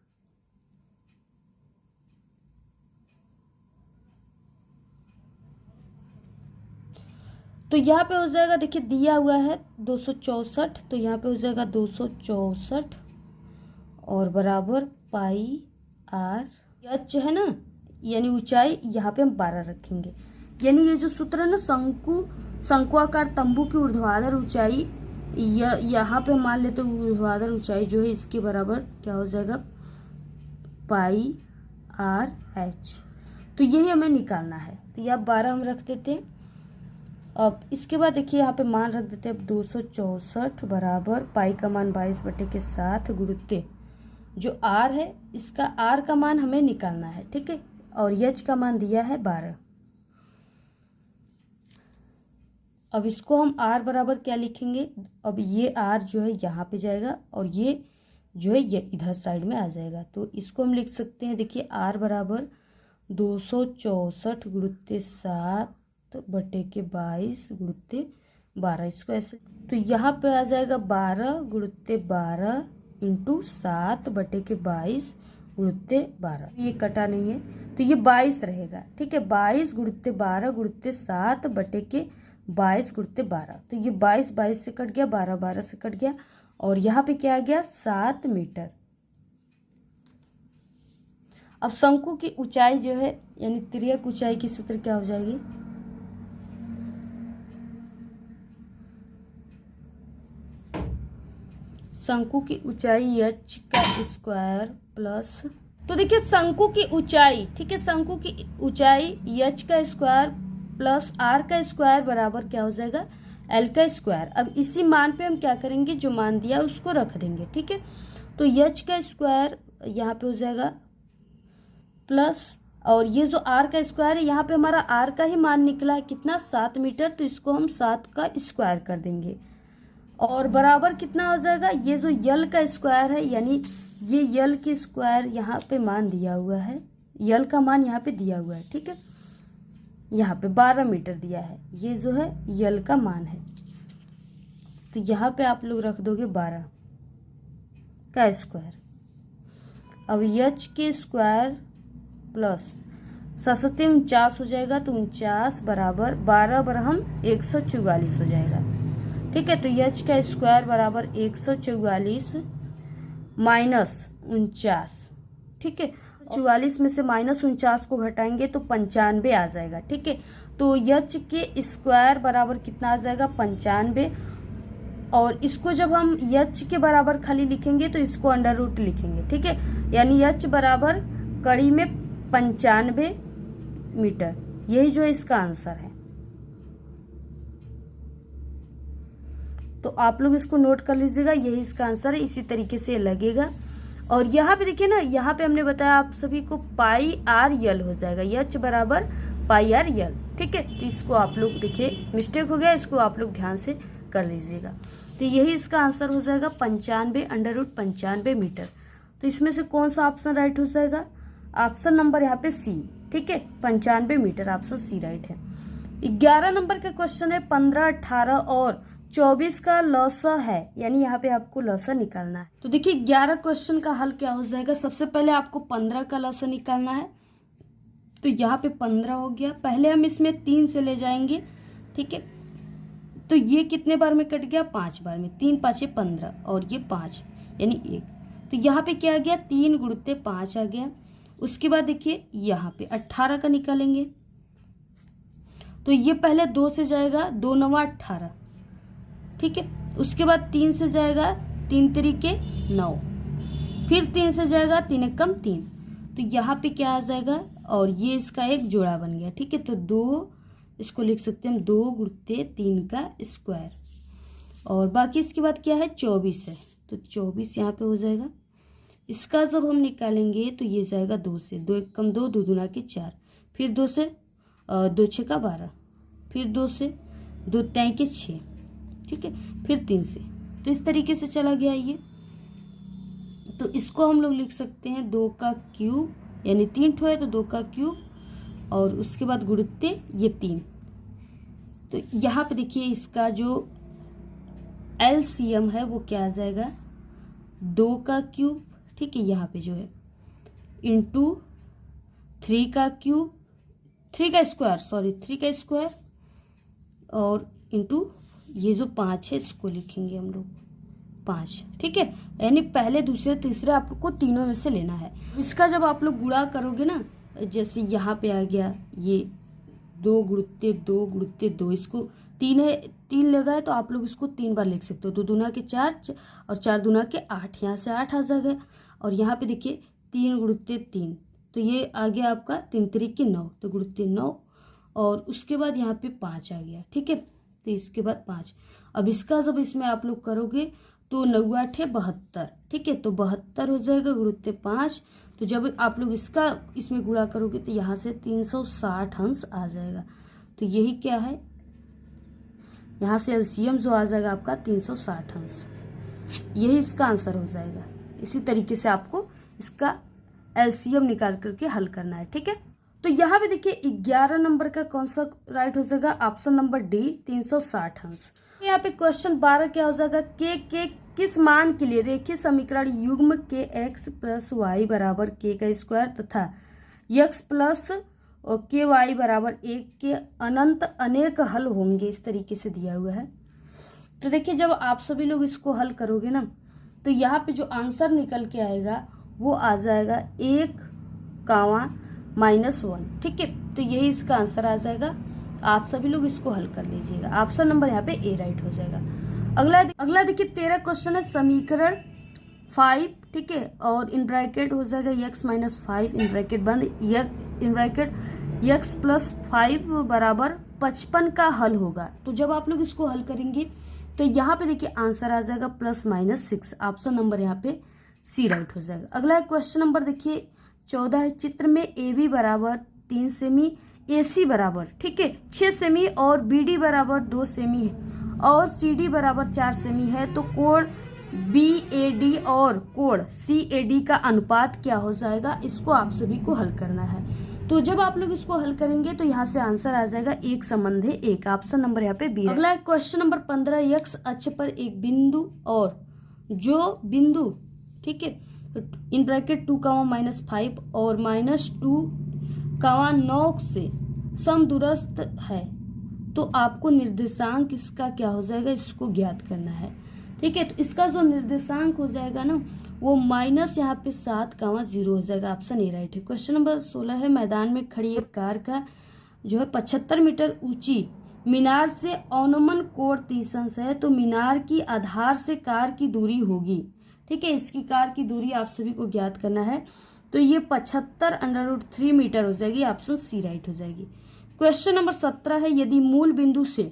Speaker 1: तो यहाँ पे हो जाएगा, देखिए दिया हुआ है 264, तो यहाँ पे हो जाएगा 264 और बराबर पाई आर एच है ना, यानी ऊंचाई यहाँ पे हम 12 रखेंगे। यानी ये जो सूत्र है ना, शंक्वाकार तंबू की ऊर्ध्वाधर ऊंचाई, यहाँ पे मान लेते ऊर्ध्वाधर ऊंचाई जो है इसके बराबर क्या हो जाएगा, पाई आर एच। तो यही हमें निकालना है। तो यहाँ 12 हम रख देते हैं। अब इसके बाद देखिए यहाँ पे मान रख देते हैं 264 बराबर पाई का मान 22/7 गुरुत्व जो आर है, इसका आर का मान हमें निकालना है, ठीक है। और एच का मान दिया है 12। अब इसको हम आर बराबर क्या लिखेंगे, अब ये आर जो है यहाँ पे जाएगा और ये जो है ये इधर साइड में आ जाएगा। तो इसको हम लिख सकते हैं, देखिए आर बराबर 264 गुरुत्व 7/22 गुरुत्व 12, इसको ऐसे। तो यहाँ पे आ जाएगा 12 गुरुत्व 12 इंटू 7/22 गुरुत्व 12। ये कटा नहीं है तो ये 22 रहेगा, ठीक है। 22 गुरुत्व 12 गुरुत्व 7/22 गुरुत्व 12। तो ये 22 से कट गया, 12 से कट गया, और यहाँ पे क्या आ गया 7 मीटर। अब शंकु की ऊंचाई जो है यानी तिर्यक ऊंचाई की सूत्र क्या हो जाएगी, शंकु की ऊंचाई h का स्क्वायर प्लस, तो देखिए शंकु की ऊंचाई, ठीक है, शंकु की ऊंचाई h का स्क्वायर प्लस r का स्क्वायर बराबर क्या हो जाएगा, l का स्क्वायर। अब इसी मान पे हम क्या करेंगे, जो मान दिया उसको रख देंगे, ठीक है। तो h का स्क्वायर यहाँ पे हो जाएगा प्लस, और ये जो r का स्क्वायर है, यहाँ पे हमारा r का ही मान निकला है कितना, 7 मीटर, तो इसको हम 7 का स्क्वायर कर देंगे और बराबर कितना हो जाएगा, ये जो यल का स्क्वायर है, यानी ये यल की स्क्वायर यहाँ पे मान दिया हुआ है, यल का मान यहाँ पे दिया हुआ है, ठीक है, यहाँ पे 12 मीटर दिया है, ये जो है यल का मान है, तो यहाँ पे आप लोग रख दोगे 12 का स्क्वायर। अब h के स्क्वायर प्लस 7 हो जाएगा, तो 49 बराबर 12 बरहम 144 हो जाएगा, ठीक है। तो h का स्क्वायर बराबर 144 माइनस 49, ठीक है। 44 में से माइनस 49 को घटाएंगे तो 95 आ जाएगा, ठीक है। तो h के स्क्वायर बराबर कितना आ जाएगा, 95, और इसको जब हम h के बराबर खाली लिखेंगे तो इसको अंडर रूट लिखेंगे, ठीक है, यानी h बराबर कड़ी में 95 मीटर, यही जो इसका आंसर है। तो आप लोग इसको नोट कर लीजिएगा, यही इसका आंसर है, इसी तरीके से लगेगा। और यहाँ पे देखिए ना, यहाँ पे हमने बताया आप सभी को पाई आर यल हो जाएगा, h बराबर पाई आर यल, ठीक है। तो इसको आप लोग देखिए मिस्टेक हो गया, इसको आप लोग ध्यान से कर लीजिएगा। तो यही इसका आंसर हो जाएगा 95 अंडर रूट 95 मीटर। तो इसमें से कौन सा ऑप्शन राइट हो जाएगा, ऑप्शन नंबर यहाँ पे सी, ठीक है, 95 मीटर, ऑप्शन सी राइट है। 11 नंबर का क्वेश्चन है 15, 18 और 24 का लॉसा है, यानी यहाँ पे आपको लॉसा निकालना है। तो देखिए 11 क्वेश्चन का हल क्या हो जाएगा, सबसे पहले आपको 15 का लॉसा निकालना है, तो यहाँ पे 15 हो गया, पहले हम इसमें 3 से ले जाएंगे, ठीक है। तो ये कितने बार में कट गया, 5 बार में, 3 5 15 और ये 5 यानी 1, तो यहाँ पे क्या आ गया, 3 गुणित 5 आ गया। उसके बाद देखिए यहाँ पे 18 का निकालेंगे, तो ये पहले 2 से जाएगा, 2 9 18, ठीक है। उसके बाद 3 से जाएगा, 3 तरीके 9, फिर 3 से जाएगा, 3 एकम 3, तो यहाँ पे क्या आ जाएगा, और ये इसका एक जोड़ा बन गया, ठीक है। तो 2, इसको लिख सकते हैं हम 2 गुणित 3 का स्क्वायर, और बाकी इसके बाद क्या है, 24 है, तो 24 यहाँ पे हो जाएगा। इसका जब हम निकालेंगे तो ये जाएगा 2 से, 2 एकम 2, 2 दूना के 4, फिर 2 से 2 6 का 12, फिर 2 से 2 3 के 6, ठीक है, फिर 3 से, तो इस तरीके से चला गया ये। तो इसको हम लोग लिख सकते हैं 2 का क्यूब, यानी 3 ठो है तो 2 का क्यूब, और उसके बाद गुणित ये 3। तो यहाँ पे देखिए इसका जो एलसीएम है वो क्या आ जाएगा, 2 का क्यूब, ठीक है, यहाँ पे जो है इंटू 3 का क्यूब, 3 का स्क्वायर, सॉरी 3 का स्क्वायर, और इंटू ये जो 5 है इसको लिखेंगे हम लोग 5, ठीक है, यानी पहले दूसरे तीसरे आपको तीनों में से लेना है। इसका जब आप लोग गुणा करोगे ना, जैसे यहाँ पे आ गया ये 2 गुणित 2 गुणित 2, इसको 3 है, 3 लगा है तो आप लोग इसको 3 बार लिख सकते हो, 2 दूना के 4 और 4 दूना के 8, यहाँ से 8 आ जाएगा, और यहाँ पे देखिए 3 गुणित 3, तो ये आ गया आपका 3 तरीके 9, तो गुणित 9, और उसके बाद यहाँ पे 5 आ गया, ठीक है, तो इसके बाद 5। अब इसका जब इसमें आप लोग करोगे तो 9 8 है 72, ठीक है, तो 72 हो जाएगा गुणित 5। तो जब आप लोग इसका इसमें गुणा करोगे तो यहाँ से 360 अंश आ जाएगा, तो यही क्या है, यहाँ से एलसीएम जो आ जाएगा आपका 360 अंश, यही इसका आंसर हो जाएगा। इसी तरीके से आपको इसका एलसीएम निकाल करके हल करना है, ठीक है। तो यहाँ पे देखिए 11 नंबर का कौन सा राइट हो जाएगा, ऑप्शन नंबर डी 360 अंश। यहाँ पे क्वेश्चन 12 क्या हो जाएगा, के किस मान के लिए रेखीय समीकरण युग्म के एक्स प्लस वाई बराबर के का स्क्वायर तथा एक्स प्लस के वाई बराबर 1 के अनंत अनेक हल होंगे, इस तरीके से दिया हुआ है। तो देखिए जब आप सभी लोग इसको हल करोगे ना, तो यहाँ पे जो आंसर निकल के आएगा वो आ जाएगा 1, -1, ठीक है। तो यही इसका आंसर आ जाएगा, आप सभी लोग इसको हल कर लीजिएगा। ऑप्शन नंबर यहाँ पे ए राइट हो जाएगा। अगला देखिए 13 क्वेश्चन है समीकरण 5, ठीक है, और इन ब्रैकेट हो जाएगा x माइनस 5 इन ब्रैकेट बंद इन ब्रैकेट x प्लस 5 बराबर 55 का हल होगा। तो जब आप लोग इसको हल करेंगे तो यहाँ पे देखिए आंसर आ जाएगा +-6। ऑप्शन नंबर यहाँ पे सी राइट हो जाएगा। अगला क्वेश्चन नंबर देखिए 14 है, चित्र में AB बराबर 3 सेमी, AC बराबर, ठीक है, 6 सेमी और BD बराबर 2 सेमी और CD बराबर 4 सेमी है, तो कोण BAD और कोण CAD का अनुपात क्या हो जाएगा, इसको आप सभी को हल करना है। तो जब आप लोग इसको हल करेंगे तो यहाँ से आंसर आ जाएगा 1 संबंध 1, ऑप्शन नंबर यहाँ पे बी। अगला क्वेश्चन नंबर 15, x अक्ष पर एक बिंदु और जो बिंदु, ठीक है, इन ब्रैकेट 2, -5 और -2, 9 से समदूरस्थ है, तो आपको निर्देशांक इसका क्या हो जाएगा, इसको ज्ञात करना है, ठीक है। तो इसका जो निर्देशांक हो जाएगा ना वो माइनस यहाँ पे 7, 0 हो जाएगा, ऑप्शन ए राइट है। क्वेश्चन नंबर 16 है, मैदान में खड़ी एक कार का जो है 75 मीटर ऊंची मीनार से अवनमन कोण 30 अंश है, तो मीनार की आधार से कार की दूरी होगी, ठीक है, इसकी कार की दूरी आप सभी को ज्ञात करना है, तो ये 75√3 मीटर हो जाएगी, ऑप्शन सी राइट हो जाएगी। क्वेश्चन नंबर 17 है, यदि मूल बिंदु से,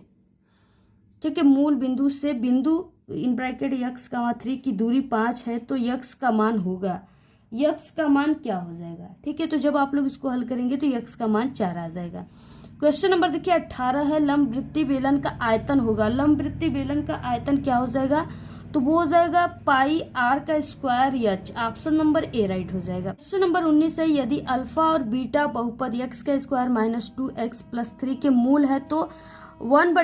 Speaker 1: ठीक है, मूल बिंदु से बिंदु इन ब्रैकेट x, 3 की दूरी 5 है, तो x का मान होगा, x का मान क्या हो जाएगा, ठीक है। तो जब आप लोग इसको हल करेंगे तो x का मान 4 आ जाएगा। क्वेश्चन नंबर देखिए 18 है, लंबवृत्तीय बेलन का आयतन होगा, लंबवृत्तीय बेलन का आयतन क्या हो जाएगा, तो वो हो जाएगा πr²h, option number A right हो जाएगा। क्वेश्चन नंबर 19 है, यदि अल्फा और बीटा बहुपद x² - 2x + 3 के मूल है, तो 1/α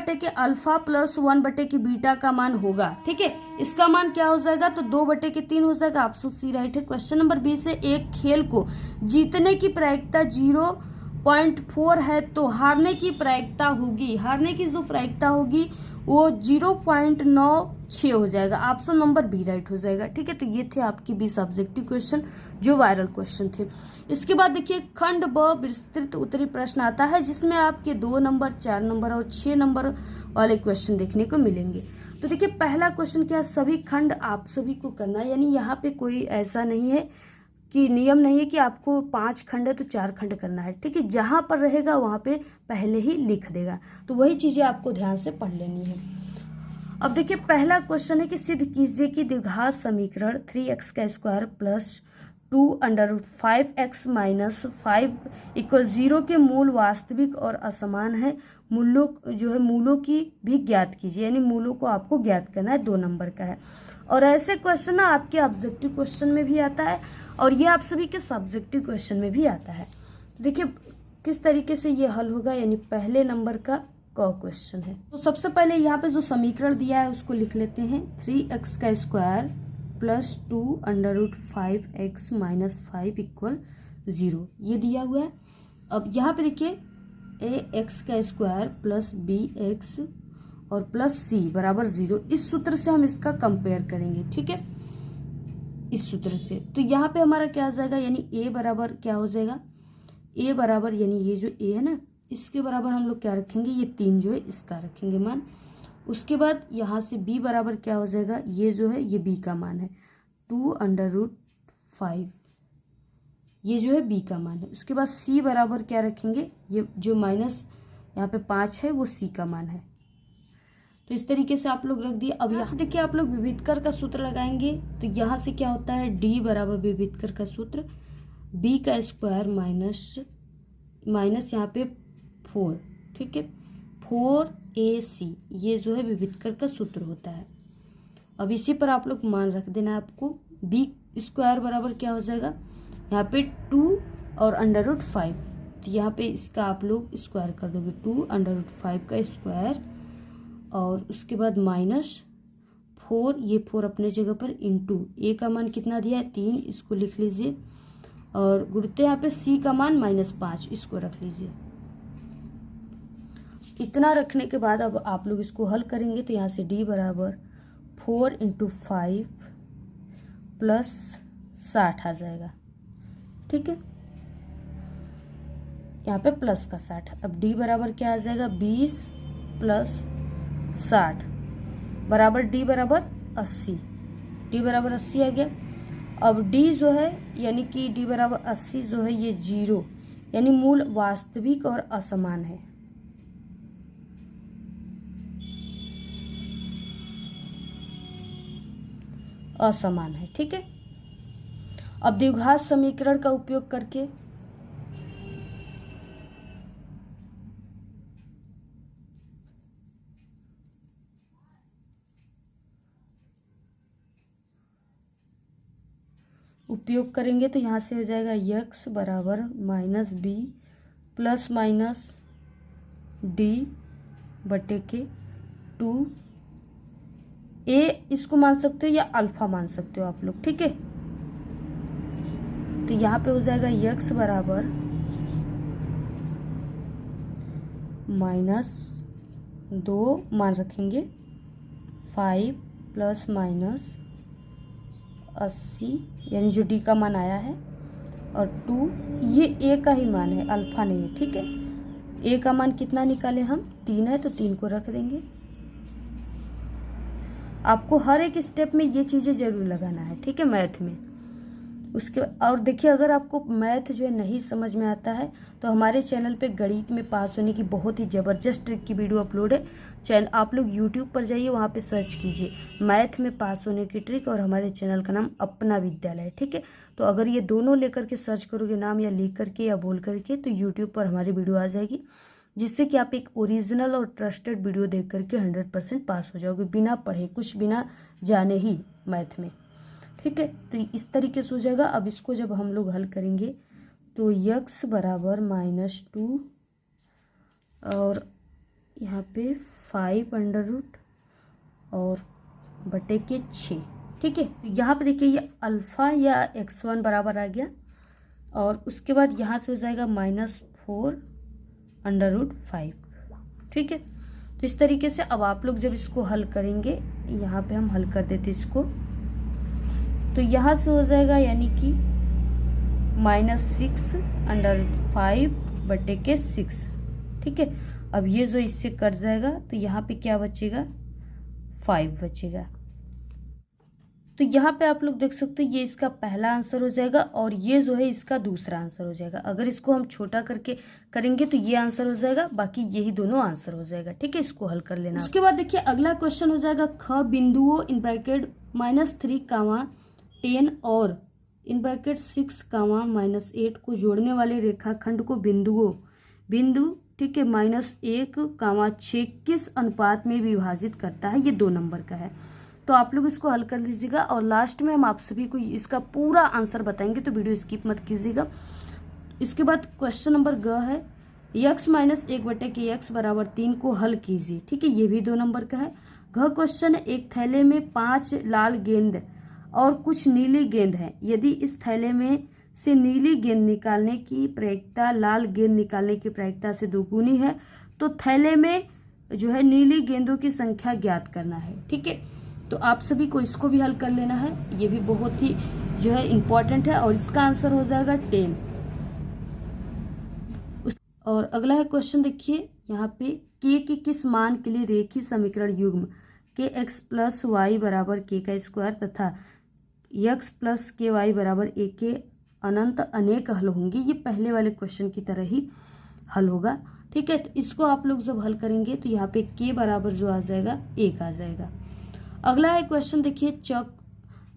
Speaker 1: + 1/बीटा का मान होगा, ठीक है, इसका मान क्या हो जाएगा, तो 2/3 हो जाएगा, ऑप्शन सी राइट है। क्वेश्चन नंबर 20 है, एक खेल को जीतने की प्रायिकता 0.4 है, तो हारने की प्रायिकता होगी, हारने की जो प्रायिकता होगी वो 0.96 हो जाएगा, ऑप्शन नंबर बी राइट हो जाएगा, ठीक है। तो ये थे आपकी 20 ऑब्जेक्टिव क्वेश्चन जो वायरल क्वेश्चन थे। इसके बाद देखिए खंड ब विस्तृत उत्तरी प्रश्न आता है, जिसमें आपके 2 नंबर, 4 नंबर और 6 नंबर वाले क्वेश्चन देखने को मिलेंगे। तो देखिए पहला क्वेश्चन क्या, सभी खंड आप सभी को करना है, यानी यहाँ पे कोई ऐसा नहीं है कि नियम नहीं है कि आपको 5 खंड है तो 4 खंड करना है, ठीक है, जहां पर रहेगा वहां पे पहले ही लिख देगा, तो वही चीजें आपको ध्यान से पढ़ लेनी है। अब देखिए पहला क्वेश्चन है कि सिद्ध कीजिए कि द्विघात समीकरण 3x² + 2√5x - 5 = 0 के मूल वास्तविक और असमान है, मूलों जो है मूलों की भी ज्ञात कीजिए, यानी मूलों को आपको ज्ञात करना है, 2 नंबर का है। और ऐसे क्वेश्चन ना आपके ऑब्जेक्टिव क्वेश्चन में भी आता है और ये आप सभी के सब्जेक्टिव क्वेश्चन में भी आता है। तो देखिए किस तरीके से ये हल होगा, यानी पहले नंबर का क्वेश्चन है। तो सबसे पहले यहाँ पे जो समीकरण दिया है उसको लिख लेते हैं, 3x² + 2√5x - 5 = 0, ये दिया हुआ है। अब यहाँ पे देखिए ax² + bx और +c = 0, इस सूत्र से हम इसका कंपेयर करेंगे, ठीक है, इस सूत्र से। तो यहाँ पे हमारा क्या आ जाएगा, यानी a बराबर क्या हो जाएगा, a बराबर यानी ये जो a है ना, इसके बराबर हम लोग क्या रखेंगे, ये 3 जो है इसका रखेंगे मान। उसके बाद यहाँ से b बराबर क्या हो जाएगा, ये जो है ये b का मान है 2√5, ये जो है b का मान है। उसके बाद c बराबर क्या रखेंगे, ये जो माइनस यहाँ पे 5 है वो c का मान है। तो इस तरीके से आप लोग रख दिए। अब यहाँ से देखिए आप लोग विभेदकर का सूत्र लगाएंगे, तो यहाँ से क्या होता है, d बराबर विभेदकर का सूत्र b² माइनस यहाँ पे 4, ठीक है, 4ac, ये जो है विभेदकर का सूत्र होता है। अब इसी पर आप लोग मान रख देना है आपको। b² बराबर क्या हो जाएगा, यहाँ पे 2 और √5, तो यहाँ पे इसका आप लोग स्क्वायर कर दोगे, 2√5 का स्क्वायर, और उसके बाद -4, ये 4 अपने जगह पर, इंटू a का मान कितना दिया है 3, इसको लिख लीजिए, और गुणते यहाँ पे c का मान -5, इसको रख लीजिए। इतना रखने के बाद अब आप लोग इसको हल करेंगे, तो यहाँ से d बराबर 4 × 5 + 60 आ जाएगा, ठीक है, यहाँ पे प्लस का 60। अब d बराबर क्या आ जाएगा, 20 + 60, बराबर डी बराबर 80, डी बराबर 80 आ गया। अब डी जो है यानी कि डी बराबर 80 जो है ये 0 यानी मूल वास्तविक और असमान है। असमान है, ठीक है। अब द्विघात समीकरण का उपयोग करके उपयोग करेंगे तो यहाँ से हो जाएगा x बराबर minus B plus minus D बटे के 2 a इसको मान सकते हो या अल्फा मान सकते हो आप लोग, ठीक है। तो यहाँ पे हो जाएगा x बराबर -2 मान रखेंगे 5 प्लस माइनस 80 यानी जो डी का मान आया है, और 2 ये ए का ही मान है, अल्फा नहीं है, ठीक है। ए का मान कितना निकाले हम, 3 है तो 3 को रख देंगे। आपको हर एक स्टेप में ये चीज़ें जरूर लगाना है, ठीक है, मैथ में। उसके और देखिए, अगर आपको मैथ जो है नहीं समझ में आता है तो हमारे चैनल पे गणित में पास होने की बहुत ही ज़बरदस्त ट्रिक की वीडियो अपलोड है। चैनल आप लोग यूट्यूब पर जाइए, वहाँ पे सर्च कीजिए मैथ में पास होने की ट्रिक, और हमारे चैनल का नाम अपना विद्यालय है, ठीक है। तो अगर ये दोनों लेकर के सर्च करोगे, नाम या लिख करके या बोल करके, तो यूट्यूब पर हमारी वीडियो आ जाएगी, जिससे कि आप एक ओरिजिनल और ट्रस्टेड वीडियो देख करके 100% पास हो जाओगे, बिना पढ़े, कुछ बिना जाने ही मैथ में, ठीक है। तो इस तरीके से हो जाएगा। अब इसको जब हम लोग हल करेंगे तो x बराबर -2 और यहाँ पे 5 अंडर रूट और बटे के 6, ठीक है। यहाँ पे देखिए ये अल्फ़ा या x1 बराबर आ गया, और उसके बाद यहाँ से हो जाएगा -4 अंडर रूट 5, ठीक है। तो इस तरीके से अब आप लोग जब इसको हल करेंगे, यहाँ पे हम हल कर देते इसको, तो यहाँ से हो जाएगा यानी कि -6 अंडर रूट 5 बटे के 6, ठीक है। अब ये जो इससे कट जाएगा तो यहाँ पे क्या बचेगा, 5 बचेगा। तो यहाँ पे आप लोग देख सकते हो ये इसका पहला आंसर हो जाएगा, और ये जो है इसका दूसरा आंसर हो जाएगा। अगर इसको हम छोटा करके करेंगे तो ये आंसर हो जाएगा, बाकी यही दोनों आंसर हो जाएगा, ठीक है। इसको हल कर लेना। उसके बाद देखिए अगला क्वेश्चन हो जाएगा, ख बिंदुओं इन ब्रैकेट -3, 10 और इन ब्रैकेट 6, -8 को जोड़ने वाले रेखाखंड को बिंदु, ठीक है, -1, 6 किस अनुपात में विभाजित करता है। ये 2 नंबर का है, तो आप लोग इसको हल कर लीजिएगा, और लास्ट में हम आप सभी को इसका पूरा आंसर बताएंगे, तो वीडियो स्किप मत कीजिएगा। इसके बाद क्वेश्चन नंबर ग है, x - 1 बटे के x बराबर 3 को हल कीजिए, ठीक है। ये भी 2 नंबर का है। घ क्वेश्चन, एक थैले में 5 लाल गेंद और कुछ नीली गेंद है। यदि इस थैले में से नीली गेंद निकालने की प्रायिकता लाल गेंद निकालने की प्रायिकता से 2 गुनी है, तो थैले में जो है नीली गेंदों की संख्या ज्ञात करना है, ठीक है। तो आप सभी को इसको भी हल कर लेना है, ये भी बहुत ही जो है इम्पोर्टेंट है, और इसका आंसर हो जाएगा 10। और अगला है क्वेश्चन, देखिए यहाँ पे k के किस मान के लिए रेखीय समीकरण युग्म kx + y बराबर k का स्क्वायर तथा x + ky बराबर a के अनंत अनेक हल होंगे। ये पहले वाले क्वेश्चन की तरह ही हल होगा, ठीक है। तो इसको आप लोग जब हल करेंगे तो यहाँ पे k बराबर जो आ जाएगा 1 आ जाएगा। अगला है क्वेश्चन, देखिए चक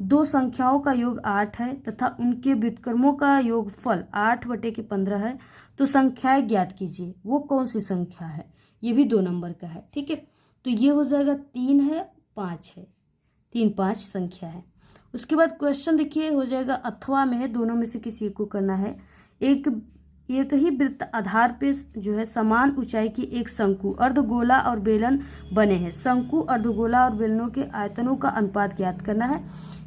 Speaker 1: 2 संख्याओं का योग 8 है तथा उनके व्युत्क्रमों का योगफल 8 बटे के 15 है, तो संख्याएं ज्ञात कीजिए। वो कौन सी संख्या है, ये भी 2 नंबर का है, ठीक है। तो ये हो जाएगा 3 है, 5 है, 3, 5 संख्या है। उसके बाद क्वेश्चन देखिए हो जाएगा, अथवा में है, दोनों में से किसी को करना है। एक ही वृत्त आधार पे जो है समान ऊंचाई की एक शंकु, अर्धगोला और बेलन बने हैं। शंकु, अर्धगोला और बेलनों के आयतनों का अनुपात ज्ञात करना है।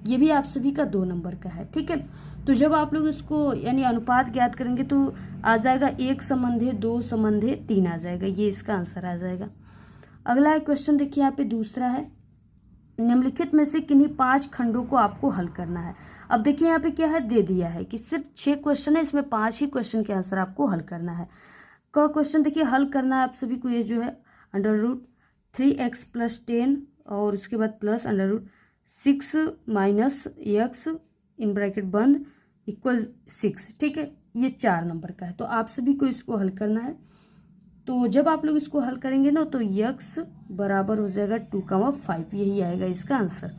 Speaker 1: ये भी आप सभी का 2 नंबर का है, ठीक है। तो जब आप लोग इसको यानी अनुपात ज्ञात करेंगे तो आ जाएगा 1:2:3 आ जाएगा, ये इसका आंसर आ जाएगा। अगला है क्वेश्चन, देखिए यहाँ पे दूसरा है, निम्नलिखित में से किन्हीं 5 खंडों को आपको हल करना है। अब देखिए यहाँ पे क्या है, दे दिया है कि सिर्फ 6 क्वेश्चन है, इसमें 5 ही क्वेश्चन के आंसर आपको हल करना है। क क्वेश्चन देखिए हल करना है आप सभी को, ये जो है √3x + 10 और उसके बाद plus √6 minus x in bracket बंद इक्वल 6। ठीक है, ये 4 नंबर का है। तो आप सभी को इसको हल करना है। तो जब आप लोग इसको हल करेंगे ना तो x बराबर हो जाएगा 2,5, यही आएगा इसका आंसर।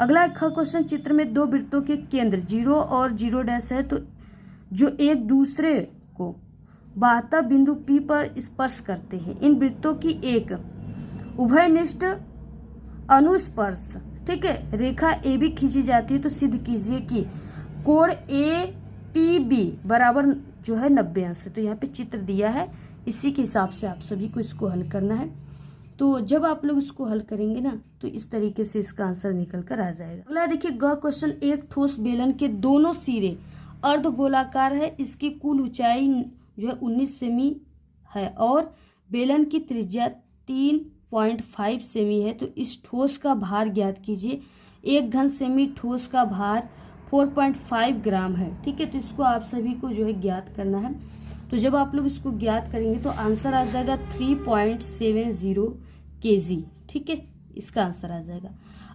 Speaker 1: अगला एक क्वेश्चन, चित्र में 2 वृत्तों के केंद्र 0 और 0' है, तो जो एक दूसरे को बाह्य बिंदु P पर स्पर्श करते हैं, इन वृत्तों की एक उभयनिष्ठ अनुस्पर्श, ठीक है, रेखा AB खींची जाती है। तो सिद्ध कीजिए कि कोण APB बराबर जो है 90 अंश है। तो यहाँ पे चित्र दिया है, इसी के हिसाब से आप सभी को इसको हल करना है। तो जब आप लोग इसको हल करेंगे ना तो इस तरीके से इसका आंसर निकल कर आ जाएगा। अगला देखिए ग क्वेश्चन, एक ठोस बेलन के दोनों सिरे अर्धगोलाकार है, इसकी कुल ऊंचाई जो है 19 सेमी है और बेलन की त्रिज्या 3.5 सेमी है। तो इस ठोस का भार ज्ञात कीजिए। 1 घन सेमी ठोस का भार 4.5 ग्राम है। ठीक है, तो इसको आप सभी को जो है ज्ञात करना है। तो जब आप लोग इसको ज्ञात करेंगे तो आंसर आ जाएगा 3.70 kg। ठीक है, इसका आंसर आ जाएगा।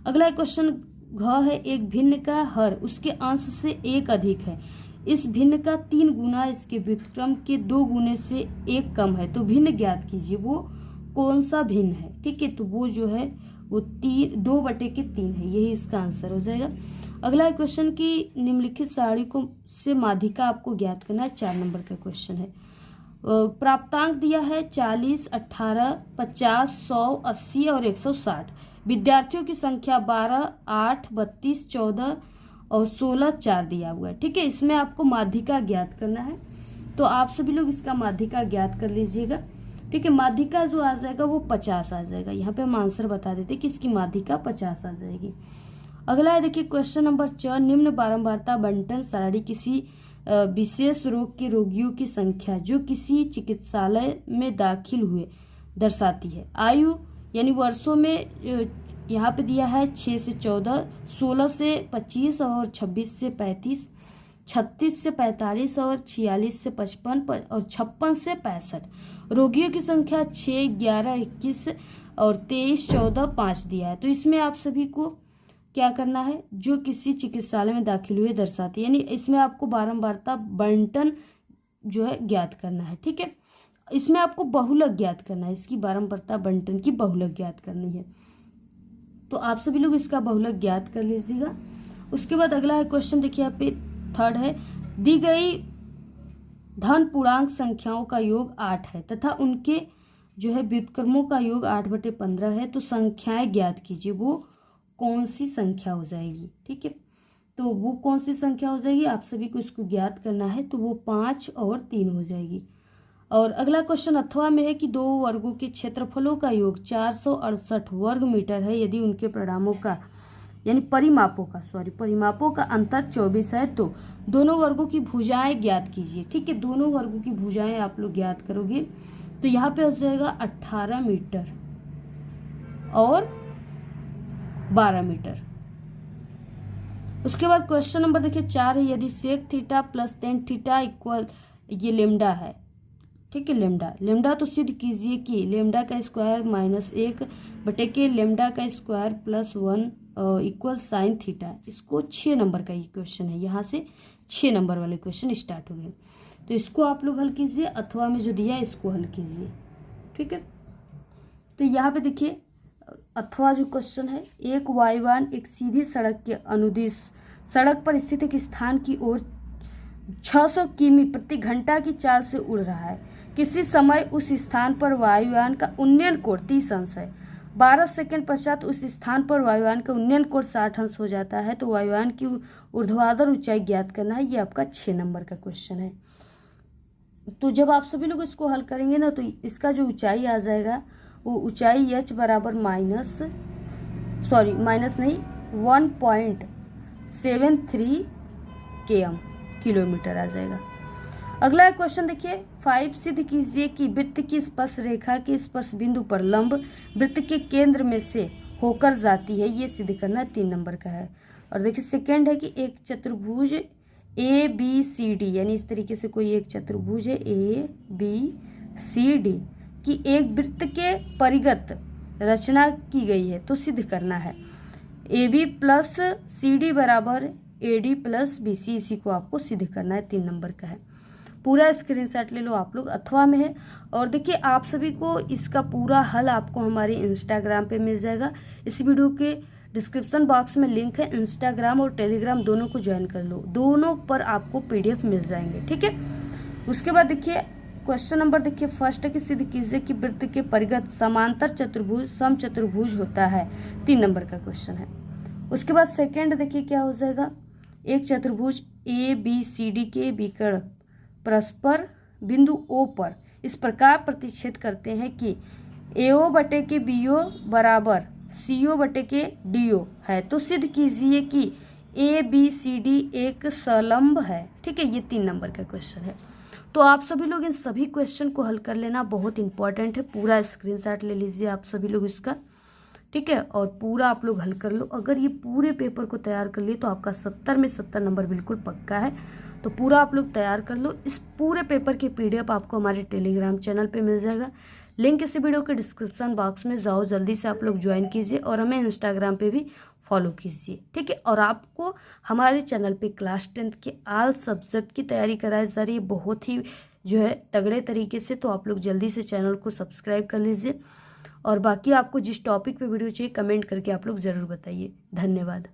Speaker 1: अगला क्वेश्चन घ है, एक भिन्न का हर उसके अंश से 1 अधिक है, इस भिन्न का 3 गुना इसके व्युत्क्रम के 2 गुने से 1 कम है, तो भिन्न ज्ञात कीजिए वो कौन सा भिन्न है। ठीक है, तो वो जो है वो 2/3 है, यही इसका आंसर हो जाएगा। अगला क्वेश्चन की निम्नलिखित सारणी को से माध्यिका आपको ज्ञात करना है, 4 नंबर का क्वेश्चन है। प्राप्तांक दिया है 40, 18, 50, 100, 80 और 160। विद्यार्थियों की संख्या 12, 8, 32, 14 और 16, 4 दिया हुआ है। ठीक है, इसमें आपको माध्यिका ज्ञात करना है। तो आप सभी लोग इसका माध्यिका ज्ञात कर लीजिएगा। ठीक है, माध्यिका जो आ जाएगा वो 50 आ जाएगा। यहाँ पे हम आंसर बता देते कि इसकी माध्यिका 50 आ जाएगी। अगला है देखिए क्वेश्चन नंबर 4, निम्न बारंबारता बंटन सारणी किसी विशेष रोग के रोगियों की संख्या जो किसी चिकित्सालय में दाखिल हुए दर्शाती है। आयु यानी वर्षों में यहाँ पे दिया है 6 से 14, 16 से 25 और 26 से 35, 36 से 45 और 46 से 55 और 56 से 65। रोगियों की संख्या 6, 11, 21 और 23, 14, 5 दिया है। तो इसमें आप सभी को क्या करना है, जो किसी चिकित्सालय में दाखिल हुए दर्शाती है, यानी इसमें आपको बारंबारता बंटन जो है ज्ञात करना है। ठीक है, इसमें आपको बहुलक ज्ञात करना है, इसकी बारंबारता बंटन की बहुलक ज्ञात करनी है। तो आप सभी लोग इसका बहुलक ज्ञात कर लीजिएगा। उसके बाद अगला है क्वेश्चन, देखिए यहाँ पे 3rd है, दी गई धन पूर्णांक संख्याओं का योग 8 है तथा उनके जो है व्युत्क्रमों का योग 8/15 है, तो संख्याएं ज्ञात कीजिए वो कौन सी संख्या हो जाएगी। ठीक है, तो वो कौन सी संख्या हो जाएगी, आप सभी को इसको ज्ञात करना है। तो वो 5 और 3 हो जाएगी। और अगला क्वेश्चन अथवा में है कि 2 वर्गों के क्षेत्रफलों का योग 468 वर्ग मीटर है, यदि उनके परिणामों का यानी परिमापों का अंतर 24 है, तो दोनों वर्गों की भुजाएं ज्ञात कीजिए। ठीक है, दोनों वर्गों की भुजाएं आप लोग ज्ञात करोगे तो यहाँ पे हो जाएगा 18 मीटर और 12 मीटर। उसके बाद क्वेश्चन नंबर देखिए 4 है, यदि sec theta plus tan theta equal ये लेमडा है। ठीक है, लेमडा तो सिद्ध कीजिए कि लेमडा का स्क्वायर -1 बटे के लेमडा का स्क्वायर +1 इक्वल साइन थीटा। इसको 6 नंबर का ये क्वेश्चन है, यहाँ से 6 नंबर वाले क्वेश्चन स्टार्ट हो गए। तो इसको आप लोग हल कीजिए, अथवा में जो दिया है इसको हल कीजिए। ठीक है, तो यहाँ पे देखिए अथवा जो क्वेश्चन है, एक वायुयान एक सीधी सड़क के अनुदिश सड़क पर स्थित एक स्थान की ओर 600 किमी प्रति घंटा की चाल से उड़ रहा है। किसी समय उस स्थान पर वायुयान का उन्नयन कोण 30 अंश है। 12 सेकंड पश्चात उस स्थान पर वायुयान का उन्नयन कोण 60 अंश हो जाता है। तो वायुयान की ऊर्ध्वाधर ऊंचाई ज्ञात करना है। ये आपका 6 नंबर का क्वेश्चन है। तो जब आप सभी लोग इसको हल करेंगे ना तो इसका जो ऊंचाई आ जाएगा वो ऊंचाई h बराबर माइनस नहीं 1.73 km किलोमीटर आ जाएगा। अगला क्वेश्चन देखिए 5, सिद्ध कीजिए कि वृत्त की स्पर्श रेखा के स्पर्श बिंदु पर लंब वृत्त के केंद्र में से होकर जाती है। ये सिद्ध करना 3 नंबर का है। और देखिए सेकंड है कि एक चतुर्भुज ABCD यानी इस तरीके से कोई एक चतुर्भुज है ABCD कि एक वृत्त के परिगत रचना की गई है तो सिद्ध करना है। AB प्लस CD बराबर AD प्लस BC, इसी को आपको सिद्ध करना है। 3 नंबर का है। पूरा स्क्रीनशॉट ले लो आप लोग, अथवा में है। और देखिए आप सभी को इसका पूरा हल आपको हमारे इंस्टाग्राम पे मिल जाएगा। इस वीडियो के डिस्क्रिप्शन बॉक्स में लिंक है, इंस्टाग्राम और टेलीग्राम दोनों को ज्वाइन कर लो, दोनों पर आपको PDF मिल जाएंगे, ठीक है। उसके बाद देखिए क्वेश्चन नंबर देखिए फर्स्ट है कि सिद्ध कीजिए कि वृत्त के परिगत समांतर चतुर्भुज समचतुर्भुज होता है। 3 नंबर का क्वेश्चन है। उसके बाद सेकंड देखिए क्या हो जाएगा, एक चतुर्भुज ABCD के विकर्ण परस्पर बिंदु O पर इस प्रकार प्रतिच्छेद करते हैं कि AO बटे के BO बराबर CO बटे के DO है, तो सिद्ध कीजिए कि ABCD एक संलंब है, ठीक है। ये 3 नंबर का क्वेश्चन है। तो आप सभी लोग इन सभी क्वेश्चन को हल कर लेना, बहुत इंपॉर्टेंट है। पूरा स्क्रीनशॉट ले लीजिए आप सभी लोग इसका, ठीक है, और पूरा आप लोग हल कर लो। अगर ये पूरे पेपर को तैयार कर लिए तो आपका 70 में 70 नंबर बिल्कुल पक्का है। तो पूरा आप लोग तैयार कर लो। इस पूरे पेपर की PDF आपको हमारे टेलीग्राम चैनल पे मिल जाएगा। लिंक इस वीडियो के डिस्क्रिप्शन बॉक्स में, जाओ जल्दी से आप लोग ज्वाइन कीजिए और हमें इंस्टाग्राम पे भी फॉलो कीजिए, ठीक है। और आपको हमारे चैनल पे क्लास 10 के ऑल सब्जेक्ट की तैयारी कराई जा रही है, बहुत ही जो है तगड़े तरीके से। तो आप लोग जल्दी से चैनल को सब्सक्राइब कर लीजिए। और बाकी आपको जिस टॉपिक पे वीडियो चाहिए कमेंट करके आप लोग ज़रूर बताइए। धन्यवाद।